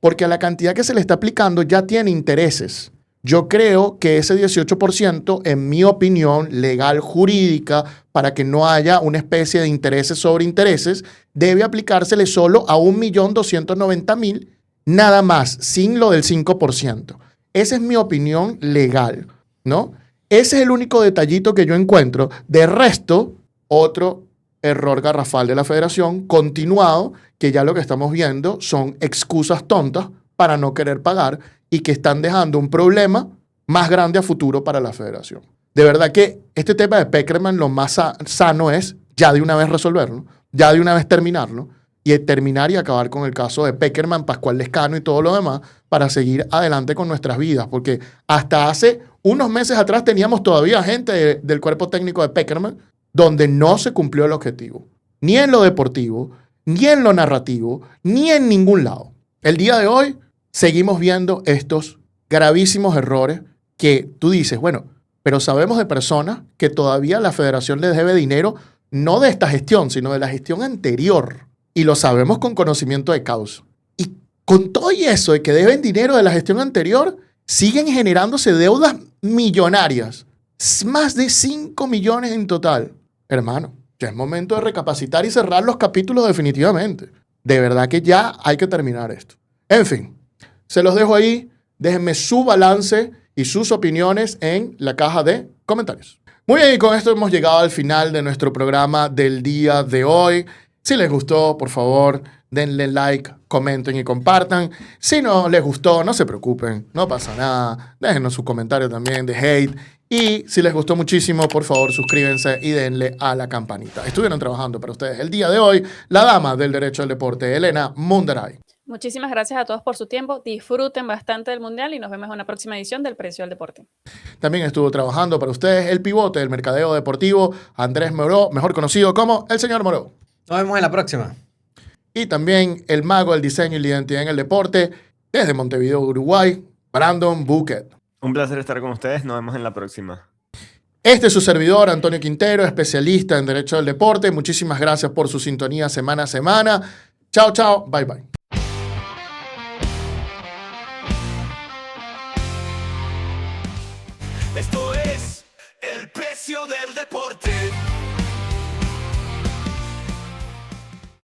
Porque a la cantidad que se le está aplicando ya tiene intereses. Yo creo que ese 18%, en mi opinión legal jurídica, para que no haya una especie de intereses sobre intereses, debe aplicársele solo a 1.290.000, nada más, sin lo del 5%. Esa es mi opinión legal, ¿no? Ese es el único detallito que yo encuentro. De resto, otro error garrafal de la federación, continuado, que ya lo que estamos viendo son excusas tontas para no querer pagar y que están dejando un problema más grande a futuro para la federación. De verdad que este tema de Pekerman lo más sano es ya de una vez resolverlo, ya de una vez terminarlo y terminar y acabar con el caso de Pekerman, Pascual Lescano y todo lo demás para seguir adelante con nuestras vidas, porque hasta hace unos meses atrás teníamos todavía gente del cuerpo técnico de Pekerman donde no se cumplió el objetivo, ni en lo deportivo, ni en lo narrativo, ni en ningún lado. El día de hoy seguimos viendo estos gravísimos errores que tú dices, bueno, pero sabemos de personas que todavía la federación les debe dinero, no de esta gestión, sino de la gestión anterior. Y lo sabemos con conocimiento de causa. Y con todo y eso de que deben dinero de la gestión anterior, siguen generándose deudas millonarias. Más de 5 millones en total. Hermano, ya es momento de recapacitar y cerrar los capítulos definitivamente. De verdad que ya hay que terminar esto. En fin, se los dejo ahí. Déjenme su balance y sus opiniones en la caja de comentarios. Muy bien, y con esto hemos llegado al final de nuestro programa del día de hoy. Si les gustó, por favor, denle like, comenten y compartan. Si no les gustó, no se preocupen, no pasa nada. Déjenos su comentario también de hate. Y si les gustó muchísimo, por favor, suscríbanse y denle a la campanita. Estuvieron trabajando para ustedes el día de hoy la dama del derecho al deporte, Elena Mundaray. Muchísimas gracias a todos por su tiempo. Disfruten bastante del Mundial y nos vemos en una próxima edición del Precio del Deporte. También estuvo trabajando para ustedes el pivote del mercadeo deportivo, Andrés Moró, mejor conocido como el señor Moró. Nos vemos en la próxima. Y también el mago del diseño y la identidad en el deporte, desde Montevideo, Uruguay, Brandon Buquet. Un placer estar con ustedes. Nos vemos en la próxima. Este es su servidor, Antonio Quintero, especialista en Derecho del Deporte. Muchísimas gracias por su sintonía semana a semana. Chao, chao. Bye, bye. Esto es el precio del deporte.